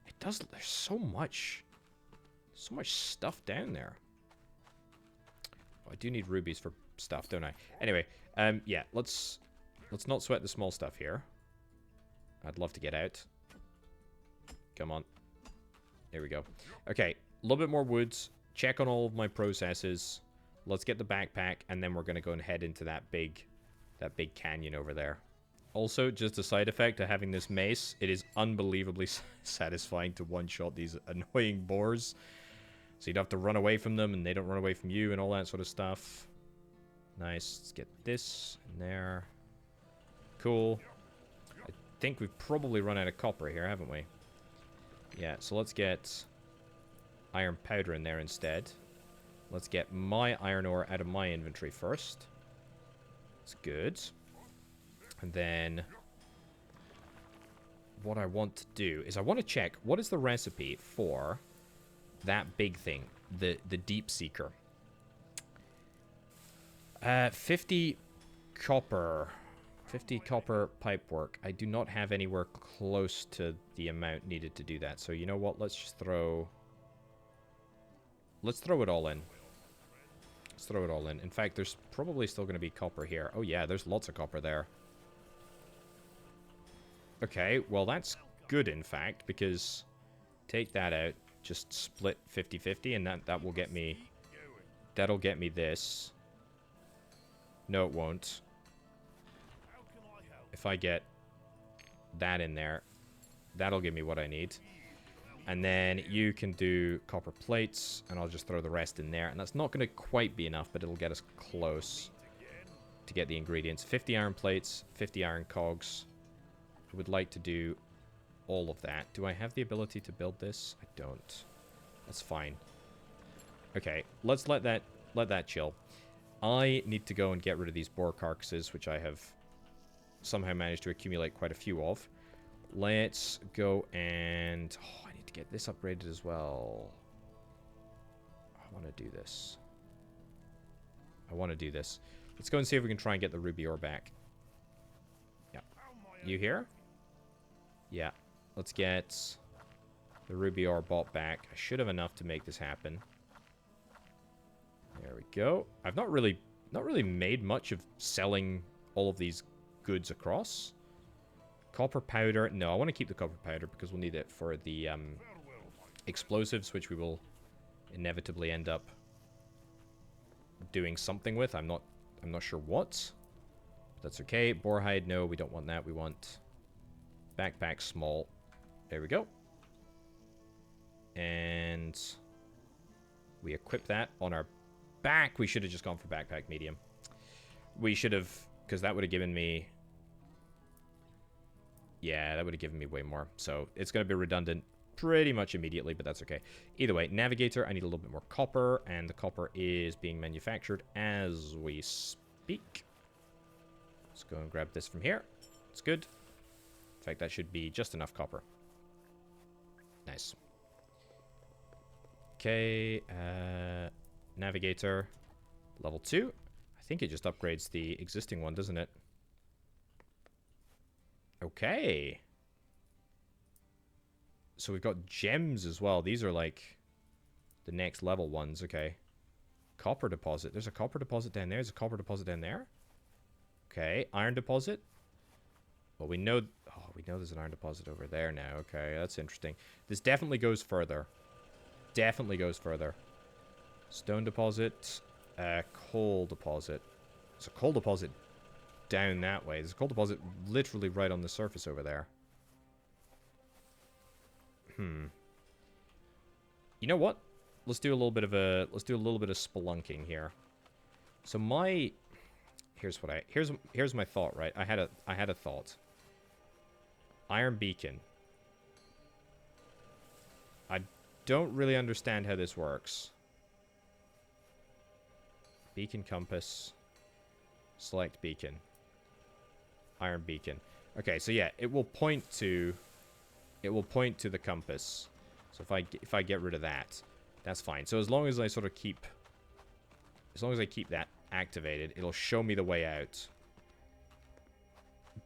It does... There's so much stuff down there. Oh, I do need rubies for stuff, don't I? Anyway, yeah, let's not sweat the small stuff here. I'd love to get out. Come on. There we go. Okay, a little bit more woods. Check on all of my processes. Let's get the backpack, and then we're going to go and head into that big canyon over there. Also, just a side effect of having this mace, it is unbelievably satisfying to one-shot these annoying boars. So you'd have to run away from them, and they don't run away from you, and all that sort of stuff. Nice. Let's get this in there. Cool. I think we've probably run out of copper here, haven't we? Yeah, so let's get iron powder in there instead. Let's get my iron ore out of my inventory first. That's good. And then what I want to do is I want to check what is the recipe for that big thing, the Deep Seeker. 50 copper. 50 copper pipework. I do not have anywhere close to the amount needed to do that. So you know what? Let's just throw... Let's throw it all in. Let's throw it all in. In fact, there's probably still going to be copper here. Oh yeah, there's lots of copper there. Okay, well that's good in fact, because take that out, just split 50-50, and that will get me... That'll get me this. No, it won't. If I get that in there, that'll give me what I need. And then you can do copper plates, and I'll just throw the rest in there. And that's not going to quite be enough, but it'll get us close to get the ingredients. 50 iron plates, 50 iron cogs. I would like to do all of that. Do I have the ability to build this? I don't. That's fine. Okay, let's let that chill. I need to go and get rid of these boar carcasses, which I have somehow managed to accumulate quite a few of. Let's go and... Oh, I need to get this upgraded as well. I want to do this. Let's go and see if we can try and get the ruby ore back. Yeah. You here? Yeah. Let's get the ruby ore bought back. I should have enough to make this happen. There we go. I've not really made much of selling all of these goods across. Copper powder. No, I want to keep the copper powder because we'll need it for the explosives, which we will inevitably end up doing something with. I'm not sure what. But that's okay. Boar hide, no, we don't want that. We want backpack small. There we go. And we equip that on our back. We should have just gone for backpack medium. We should have, because that would have given me... Yeah, that would have given me way more. So it's going to be redundant pretty much immediately, but that's okay. Either way, navigator, I need a little bit more copper, and the copper is being manufactured as we speak. Let's go and grab this from here. It's good. In fact, that should be just enough copper. Nice. Okay, navigator, level 2. I think it just upgrades the existing one, doesn't it? Okay. So we've got gems as well. These are like the next level ones. Okay. Copper deposit. There's a copper deposit down there. There's a copper deposit down there. Okay. Iron deposit. Well, we know... Oh, we know there's an iron deposit over there now. Okay, that's interesting. This definitely goes further. Definitely goes further. Stone deposit. Coal deposit. There's a coal deposit down that way. There's a coal deposit literally right on the surface over there. You know what? Let's do a little bit of spelunking here. So here's my thought, right? I had a thought. Iron beacon. I don't really understand how this works. Beacon compass. Select beacon. Iron beacon. Okay, so yeah, it will point to the compass. So if I get rid of that, that's fine. So as long as I sort of keep that activated, it'll show me the way out.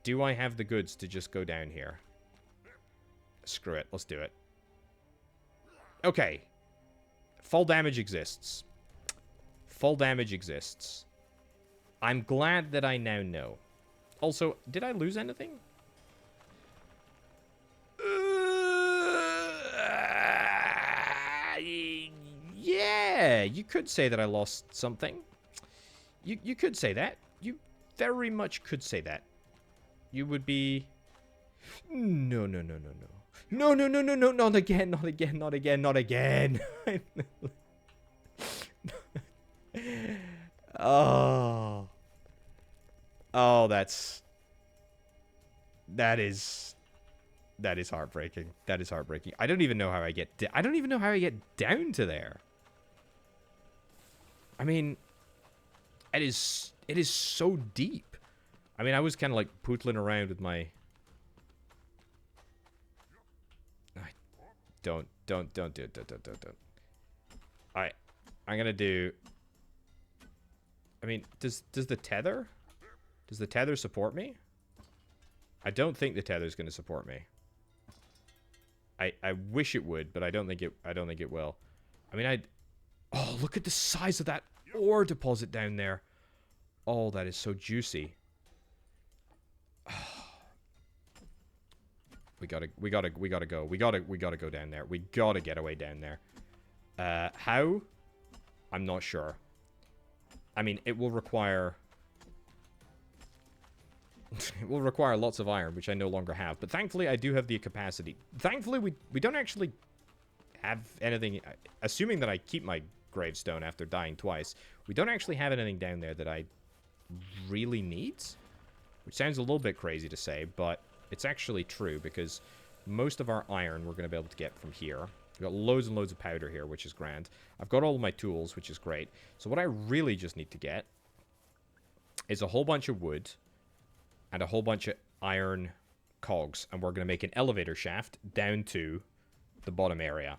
Do I have the goods to just go down here? Screw it, let's do it. Okay. Fall damage exists. Fall damage exists. I'm glad that I now know. Also, did I lose anything? Yeah, you could say that I lost something. You could say that. You very much could say that. You would be... No. No, not again, not again, not again, not again. Oh. Oh, that is heartbreaking. That is heartbreaking. I don't even know how I get down to there. I mean, it is so deep. I mean, I was kind of like pootling around with my... Don't. Alright. I'm gonna do... I mean, does the tether... Does the tether support me? I don't think the tether's gonna support me. I wish it would, but I don't think it will. I mean, oh, look at the size of that ore deposit down there. Oh, that is so juicy. We gotta go. We gotta go down there. We gotta get away down there. How? I'm not sure. I mean, it will require... It will require lots of iron, which I no longer have. But thankfully, I do have the capacity. Thankfully, we don't actually have anything... Assuming that I keep my gravestone after dying twice, we don't actually have anything down there that I really need. Which sounds a little bit crazy to say, but it's actually true, because most of our iron we're going to be able to get from here. We've got loads and loads of powder here, which is grand. I've got all of my tools, which is great. So what I really just need to get is a whole bunch of wood and a whole bunch of iron cogs, and we're going to make an elevator shaft down to the bottom area.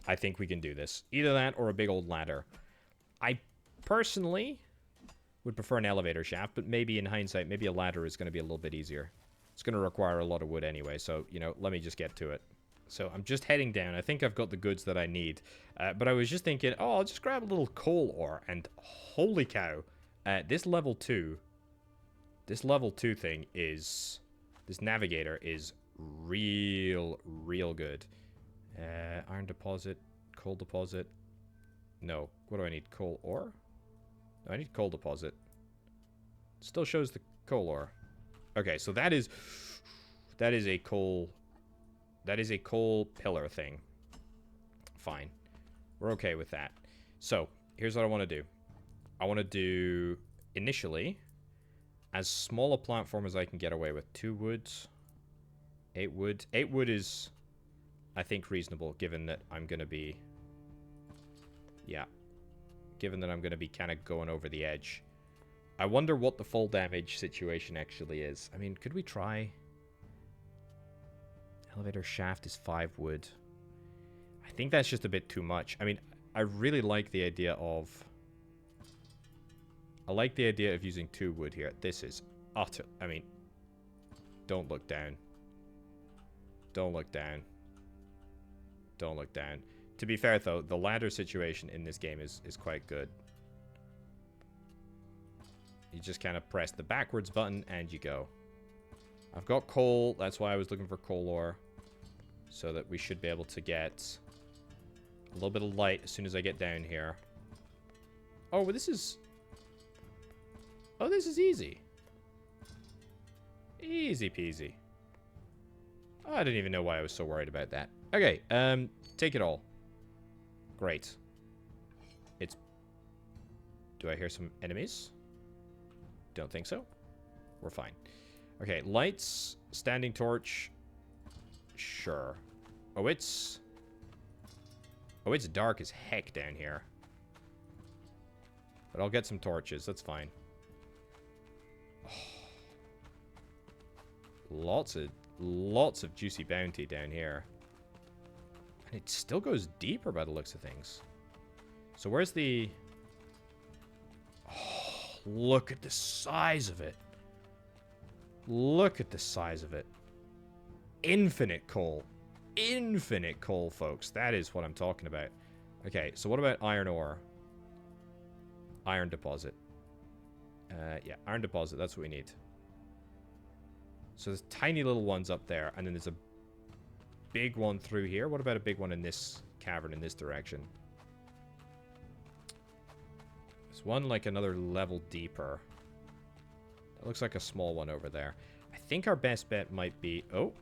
I think we can do this. Either that or a big old ladder. I personally would prefer an elevator shaft, but maybe in hindsight, maybe a ladder is going to be a little bit easier. It's going to require a lot of wood anyway, so, you know, let me just get to it. So I'm just heading down. I think I've got the goods that I need. But I was just thinking, oh, I'll just grab a little coal ore. And holy cow, this level 2 thing is... This navigator is real good. Iron deposit, coal deposit. No, what do I need? Coal ore? No, I need coal deposit. Still shows the coal ore. Okay, so that is a coal... That is a coal pillar thing. Fine. We're okay with that. So, here's what I want to do. I want to do, initially, as small a platform as I can get away with. 2 wood. 8 wood. 8 wood is, I think, reasonable, given that I'm going to be... Yeah. Given that I'm going to be kind of going over the edge. I wonder what the full damage situation actually is. I mean, could we try... Elevator shaft is 5 wood. I think that's just a bit too much. I mean, I really like the idea of... I like the idea of using 2 wood here. This is utter... I mean, don't look down. Don't look down. Don't look down. To be fair, though, the ladder situation in this game is quite good. You just kind of press the backwards button and you go. I've got coal. That's why I was looking for coal ore. So that we should be able to get a little bit of light as soon as I get down here. Oh, well, this is... Oh, this is easy. Easy peasy. Oh, I didn't even know why I was so worried about that. Okay, take it all. Great. It's... Do I hear some enemies? Don't think so. We're fine. Okay, lights, standing torch, sure. Oh, it's dark as heck down here. But I'll get some torches, that's fine. Oh. Lots of juicy bounty down here. And it still goes deeper by the looks of things. So where's the... Oh, look at the size of it. Look at the size of it. Infinite coal. Infinite coal, folks. That is what I'm talking about. Okay, so what about iron ore? Iron deposit. Yeah, iron deposit. That's what we need. So there's tiny little ones up there, and then there's a big one through here. What about a big one in this cavern in this direction? There's one like another level deeper. That looks like a small one over there. I think our best bet might be... Oh.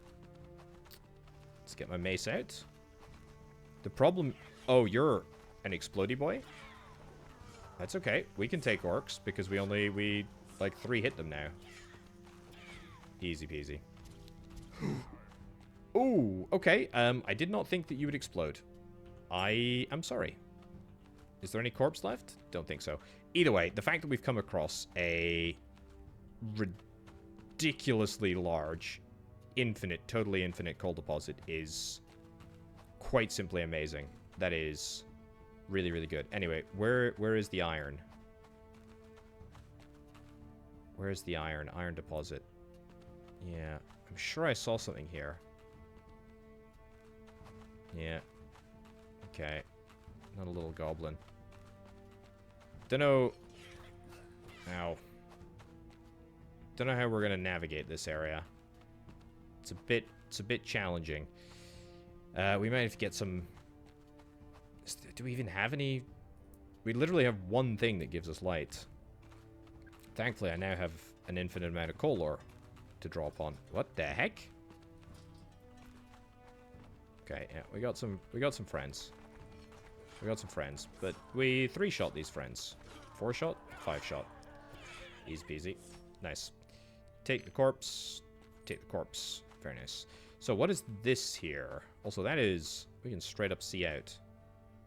Let's get my mace out. The problem... Oh, you're an explodey boy? That's okay. We can take orcs because we like 3 hit them now. Easy peasy. Ooh, okay. I did not think that you would explode. I am sorry. Is there any corpse left? Don't think so. Either way, the fact that we've come across a... ridiculously large, totally infinite coal deposit is quite simply amazing. That is really, really good. Anyway, where is the iron? Where is the iron? Iron deposit. Yeah, I'm sure I saw something here. Yeah. Okay. Not a little goblin. Dunno... Ow. Don't know how we're gonna navigate this area. It's a bit challenging. We might have to get some... Do we even have any... We literally have one thing that gives us light. Thankfully, I now have an infinite amount of coal ore to draw upon. What the heck? Okay, yeah, we got some friends. We got some friends, but we 3-shot these friends. 4-shot? 5-shot. Easy peasy. Nice. Take the corpse. Take the corpse. Very nice. So what is this here? Also, that is... We can straight up see out.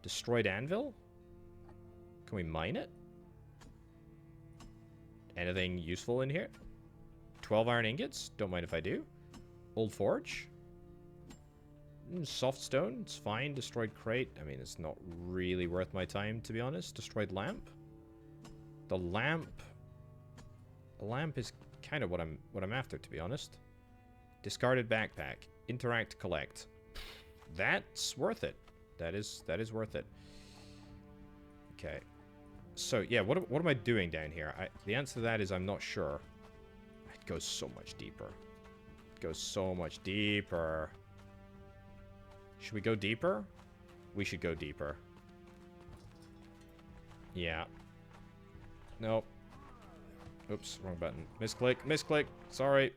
Destroyed anvil? Can we mine it? Anything useful in here? 12 iron ingots? Don't mind if I do. Old forge? Soft stone? It's fine. Destroyed crate? I mean, it's not really worth my time, to be honest. Destroyed lamp? The lamp... The lamp is kind of what I'm after, to be honest. Discarded backpack. Interact, collect. That's worth it. That is worth it. Okay. So, yeah, what am I doing down here? The answer to that is I'm not sure. It goes so much deeper. It goes so much deeper. Should we go deeper? We should go deeper. Yeah. Nope. Oops, wrong button. Misclick, misclick. Sorry.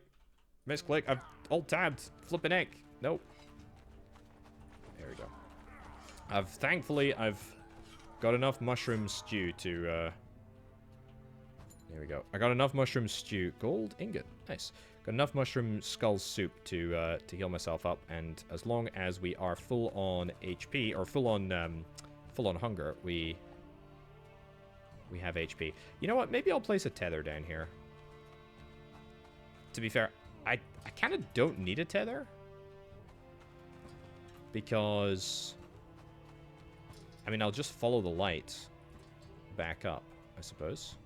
Misclick. I've alt-tabbed. Flippin' egg. Nope. There we go. Thankfully, I've got enough mushroom stew to, There we go. I got enough mushroom stew. Gold ingot. Nice. Got enough mushroom skull soup to heal myself up, and as long as we are full on HP, or full on hunger, we have HP. You know what? Maybe I'll place a tether down here. To be fair, I kind of don't need a tether. Because... I mean, I'll just follow the light back up, I suppose.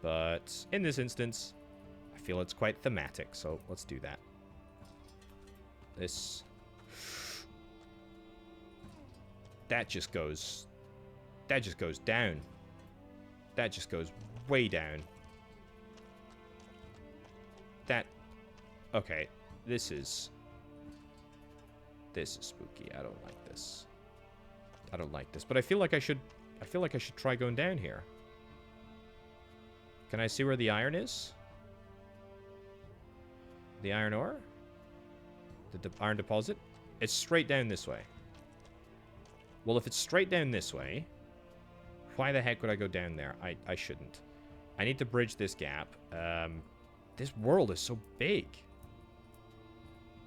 But in this instance, I feel it's quite thematic, so let's do that. This... That just goes down. That just goes way down. That... Okay, this is spooky. I don't like this. I don't like this, but I feel like I should try going down here. Can I see where the iron is? The iron ore? The iron deposit? It's straight down this way. Well, if it's straight down this way, why the heck would I go down there? I shouldn't. I need to bridge this gap. This world is so big.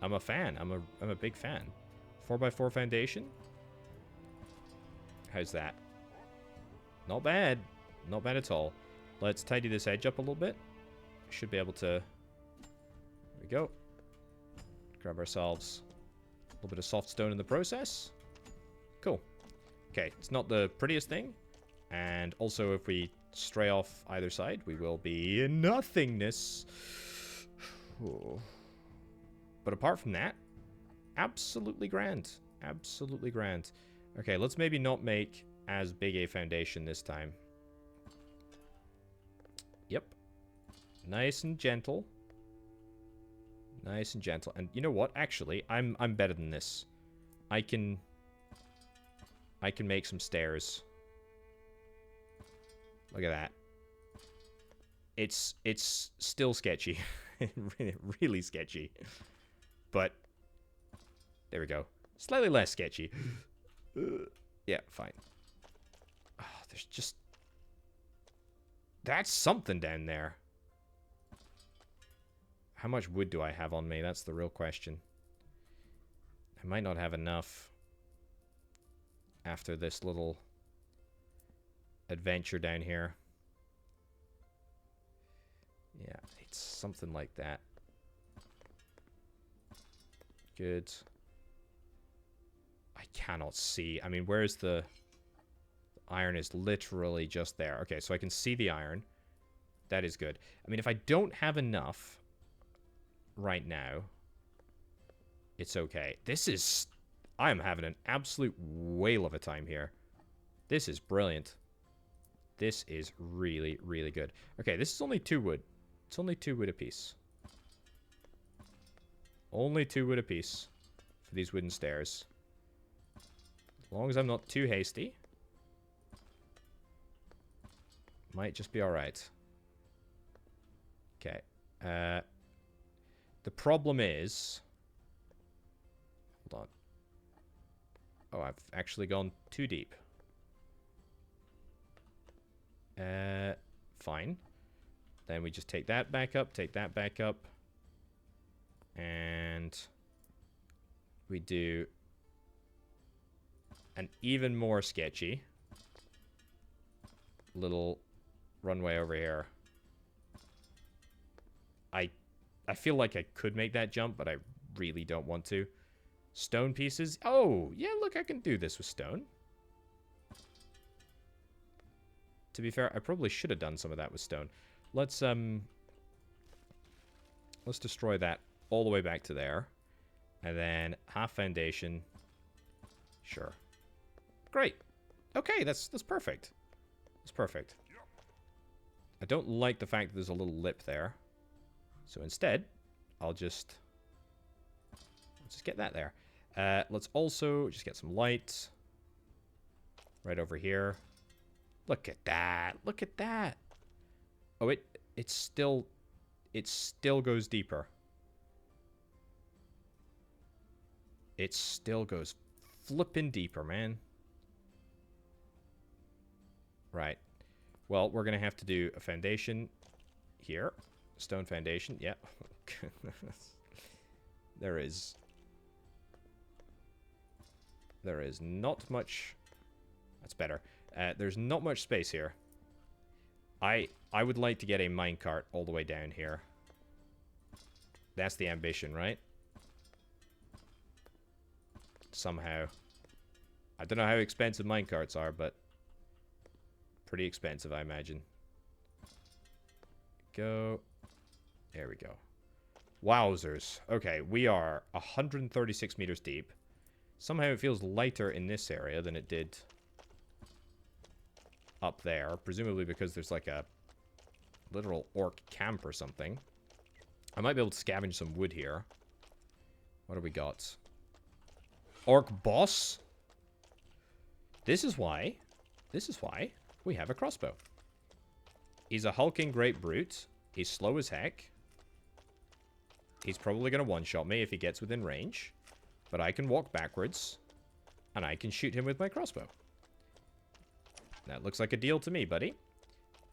I'm a fan. I'm a big fan. 4x4 foundation? How's that? Not bad. Not bad at all. Let's tidy this edge up a little bit. Should be able to... There we go. Grab ourselves a little bit of soft stone in the process. Cool. Okay, it's not the prettiest thing. And also, if we stray off either side, we will be in nothingness. Ooh. But apart from that, absolutely grand. Absolutely grand. Okay, let's maybe not make as big a foundation this time. Yep. Nice and gentle. Nice and gentle. And you know what? Actually, I'm better than this. I can make some stairs. Look at that. It's still sketchy. Really sketchy. But there we go. Slightly less sketchy. Yeah, fine. Oh, there's just... That's something down there. How much wood do I have on me? That's the real question. I might not have enough after this little adventure down here. Yeah, it's something like that. Good. I cannot see. I mean, where's the iron is literally just there. Okay, so I can see the iron. That is good. I mean, if I don't have enough right now, it's okay. This is... I'm having an absolute whale of a time here. This is brilliant. This is really, really good. Okay, this is only 2 wood. It's only 2 wood apiece. Only 2 wood apiece for these wooden stairs. As long as I'm not too hasty. Might just be alright. Okay. The problem is... Hold on. Oh, I've actually gone too deep. Fine. Then we just take that back up, take that back up. And we do an even more sketchy little runway over here. I feel like I could make that jump, but I really don't want to. Stone pieces. Oh, yeah, look, I can do this with stone. To be fair, I probably should have done some of that with stone. Let's destroy that all the way back to there. And then half foundation. Sure. Great. Okay, that's perfect. That's perfect. I don't like the fact that there's a little lip there. So instead, I'll just get that there. Let's also just get some light right over here. Look at that. Look at that. Oh, it still goes deeper. It still goes flipping deeper, man. Right. Well, we're going to have to do a foundation here. Stone foundation. Yeah. There is not much. That's better. There's not much space here. I would like to get a minecart all the way down here. That's the ambition, right? Somehow. I don't know how expensive minecarts are, but pretty expensive, I imagine. Go. There we go. Wowzers. Okay, we are 136 meters deep. Somehow it feels lighter in this area than it did up there. Presumably because there's like a literal orc camp or something. I might be able to scavenge some wood here. What do we got? Orc boss? This is why we have a crossbow. He's a hulking great brute. He's slow as heck. He's probably going to one-shot me if he gets within range. But I can walk backwards. And I can shoot him with my crossbow. That looks like a deal to me, buddy.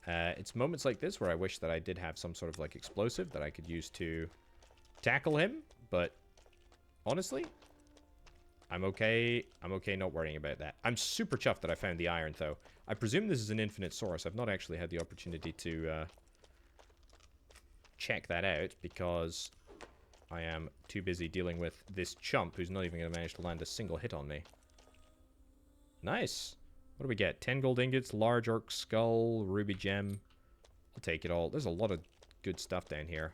It's moments like this where I wish that I did have some sort of like explosive that I could use to tackle him. But honestly, I'm okay. I'm okay not worrying about that. I'm super chuffed that I found the iron, though. I presume this is an infinite source. I've not actually had the opportunity to check that out because I am too busy dealing with this chump who's not even going to manage to land a single hit on me. Nice. What do we get? 10 gold ingots, large orc skull, ruby gem. I'll take it all. There's a lot of good stuff down here.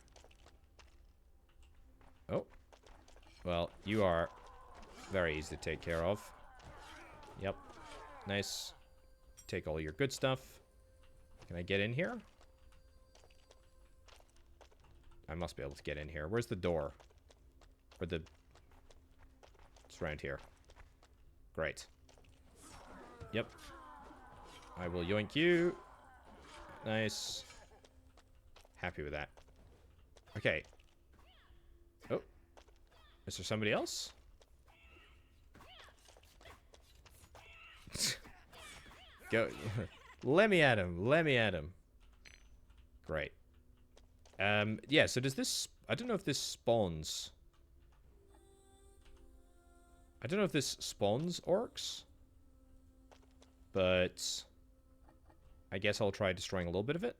Oh. Well, you are very easy to take care of. Yep. Nice. Take all your good stuff. Can I get in here? I must be able to get in here. Where's the door? Or the... It's around here. Great. Yep. I will yoink you. Nice. Happy with that. Okay. Oh. Is there somebody else? Go. Let me at him. Let me at him. Great. Yeah, so does this... I don't know if this spawns... I don't know if this spawns orcs. But... I guess I'll try destroying a little bit of it.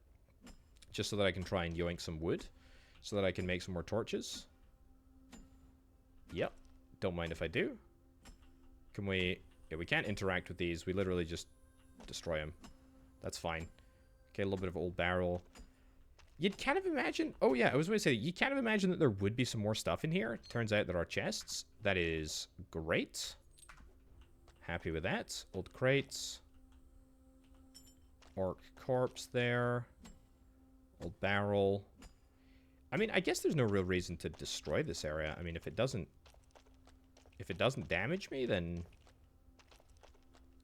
Just so that I can try and yoink some wood. So that I can make some more torches. Yep. Don't mind if I do. Can we... Yeah, we can't interact with these. We literally just destroy them. That's fine. Okay, a little bit of old barrel. You'd kind of imagine... Oh, yeah, I was going to say, you kind of imagine that there would be some more stuff in here. Turns out there are chests. That is great. Happy with that. Old crates. Orc corpse there. Old barrel. I mean, I guess there's no real reason to destroy this area. I mean, if it doesn't damage me, then...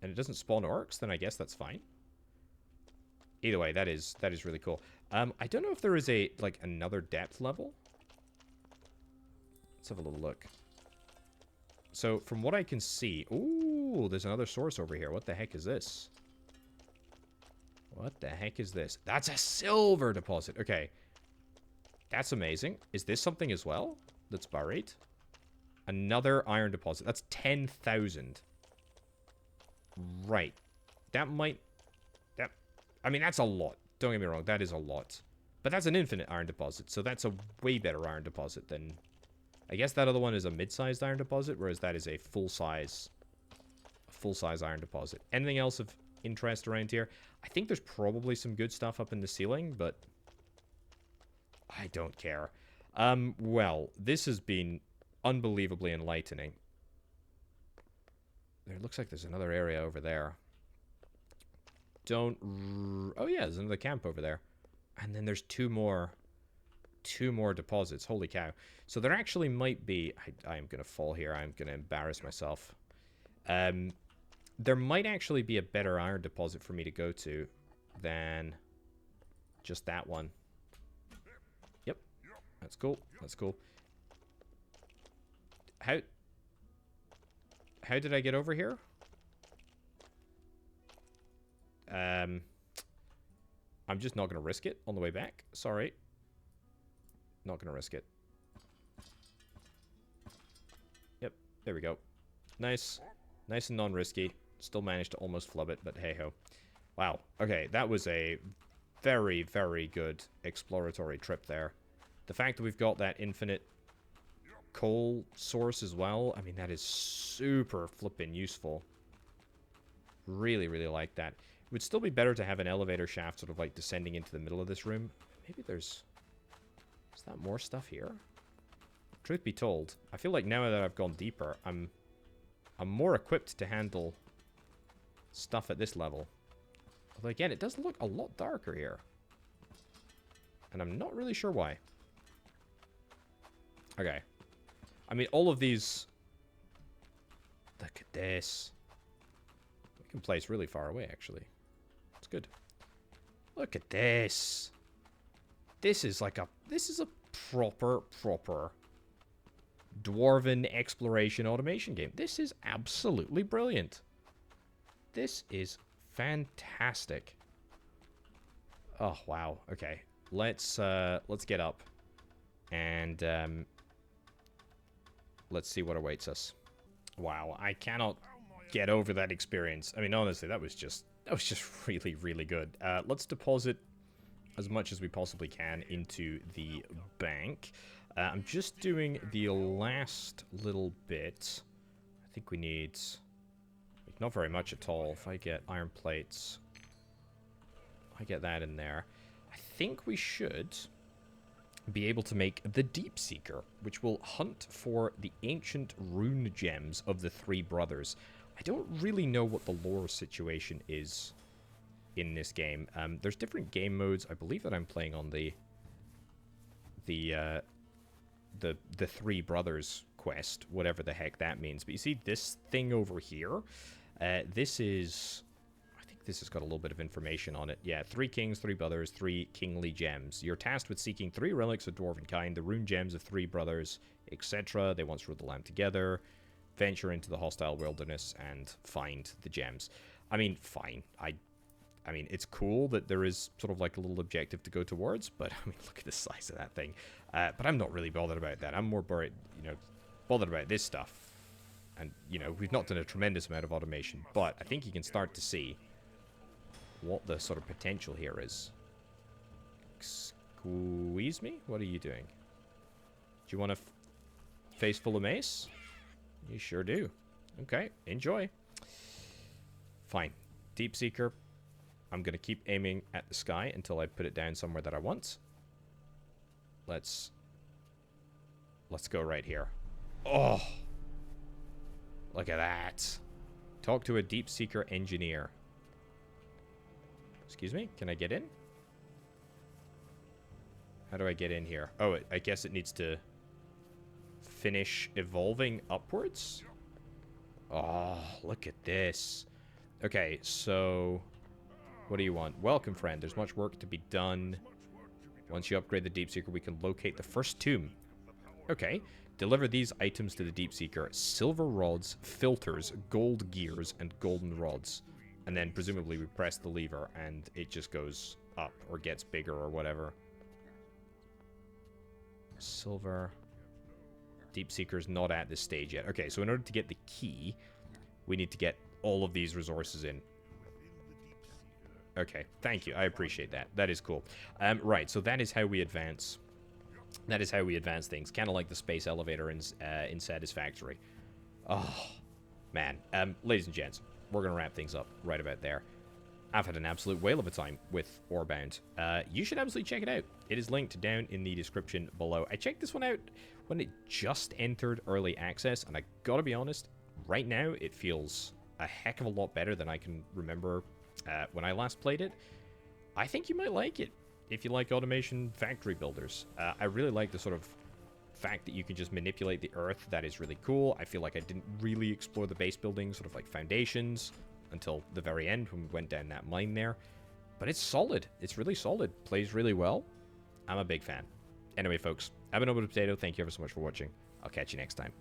And it doesn't spawn orcs, then I guess that's fine. Either way, that is really cool. I don't know if there is a, like, another depth level. Let's have a little look. So, from what I can see... Ooh, there's another source over here. What the heck is this? What the heck is this? That's a silver deposit. Okay. That's amazing. Is this something as well that's buried? Another iron deposit. That's 10,000. Right. That might... I mean, that's a lot. Don't get me wrong. That is a lot. But that's an infinite iron deposit. So that's a way better iron deposit than... I guess that other one is a mid-sized iron deposit, whereas that is a full-size iron deposit. Anything else of interest around here? I think there's probably some good stuff up in the ceiling, but I don't care. Well, this has been unbelievably enlightening. There looks like there's another area over there. Oh yeah, there's another camp over there. And then there's two more deposits. Holy cow. So there actually might be... I'm going to fall here. I'm going to embarrass myself. There might actually be a better iron deposit for me to go to than just that one. Yep. That's cool. That's cool. How did I get over here? I'm just not going to risk it on the way back. Sorry. Not going to risk it. Yep, there we go. Nice. Nice and non-risky. Still managed to almost flub it, but hey-ho. Wow. Okay, that was a very, very good exploratory trip there. The fact that we've got that infinite coal source as well, I mean, that is super flippin' useful. Really, really like that. It would still be better to have an elevator shaft sort of like descending into the middle of this room. Maybe there's... Is that more stuff here? Truth be told, I feel like now that I've gone deeper, I'm more equipped to handle stuff at this level. Although again, it does look a lot darker here. And I'm not really sure why. Okay. I mean, all of these... Look at this. We can place really far away, actually. It's good. Look at this. This is like a... This is a proper Dwarven exploration automation game. This is absolutely brilliant. This is fantastic. Oh, wow. Okay. Let's get up. And, let's see what awaits us. Wow, I cannot get over that experience. I mean, honestly, that was just really, really good. Let's deposit as much as we possibly can into the bank. I'm just doing the last little bit. I think we need... Not very much at all. If I get iron plates, I get that in there. I think we should be able to make the Deep Seeker, which will hunt for the ancient rune gems of the three brothers. I don't really know what the lore situation is in this game. There's different game modes. I believe that I'm playing on the three brothers quest, whatever the heck that means. But you see this thing over here? This is... I think this has got a little bit of information on it. Yeah, 3 kings, 3 brothers, 3 kingly gems. You're tasked with seeking 3 relics of dwarven kind, the rune gems of 3 brothers, etc. They once ruled the land together. Venture into the hostile wilderness and find the gems. I mean, fine. I mean, it's cool that there is sort of like a little objective to go towards, but I mean, look at the size of that thing. But I'm not really bothered about that. I'm more bothered about this stuff. And, you know, we've not done a tremendous amount of automation, but I think you can start to see what the sort of potential here is. Squeeze me? What are you doing? Do you want a face full of mace? You sure do. Okay, enjoy. Fine. Deep Seeker. I'm going to keep aiming at the sky until I put it down somewhere that I want. Let's go right here. Oh! Look at that. Talk to a Deep Seeker engineer. Excuse me? Can I get in? How do I get in here? Oh, I guess it needs to finish evolving upwards? Oh, look at this. Okay, so... What do you want? Welcome, friend. There's much work to be done. Once you upgrade the Deep Seeker, we can locate the first tomb. Okay. Deliver these items to the Deep Seeker. Silver rods, filters, gold gears, and golden rods. And then presumably we press the lever and it just goes up or gets bigger or whatever. Silver. Deep Seeker's not at this stage yet. Okay, so in order to get the key, we need to get all of these resources in. Okay, thank you. I appreciate that. That is cool. Right, so that is how we advance. That is how we advance things. Kind of like the space elevator in Satisfactory. Oh, man. Ladies and gents, we're going to wrap things up right about there. I've had an absolute whale of a time with Orebound. You should absolutely check it out. It is linked down in the description below. I checked this one out when it just entered early access, and I gotta be honest, right now it feels a heck of a lot better than I can remember when I last played it. I think you might like it if you like automation factory builders. I really like the sort of fact that you can just manipulate the earth. That is really cool. I feel like I didn't really explore the base building, sort of like foundations, until the very end when we went down that mine there. But it's solid. It's really solid. Plays really well. I'm a big fan. Anyway, folks, I've been Orbital Potato. Thank you ever so much for watching. I'll catch you next time.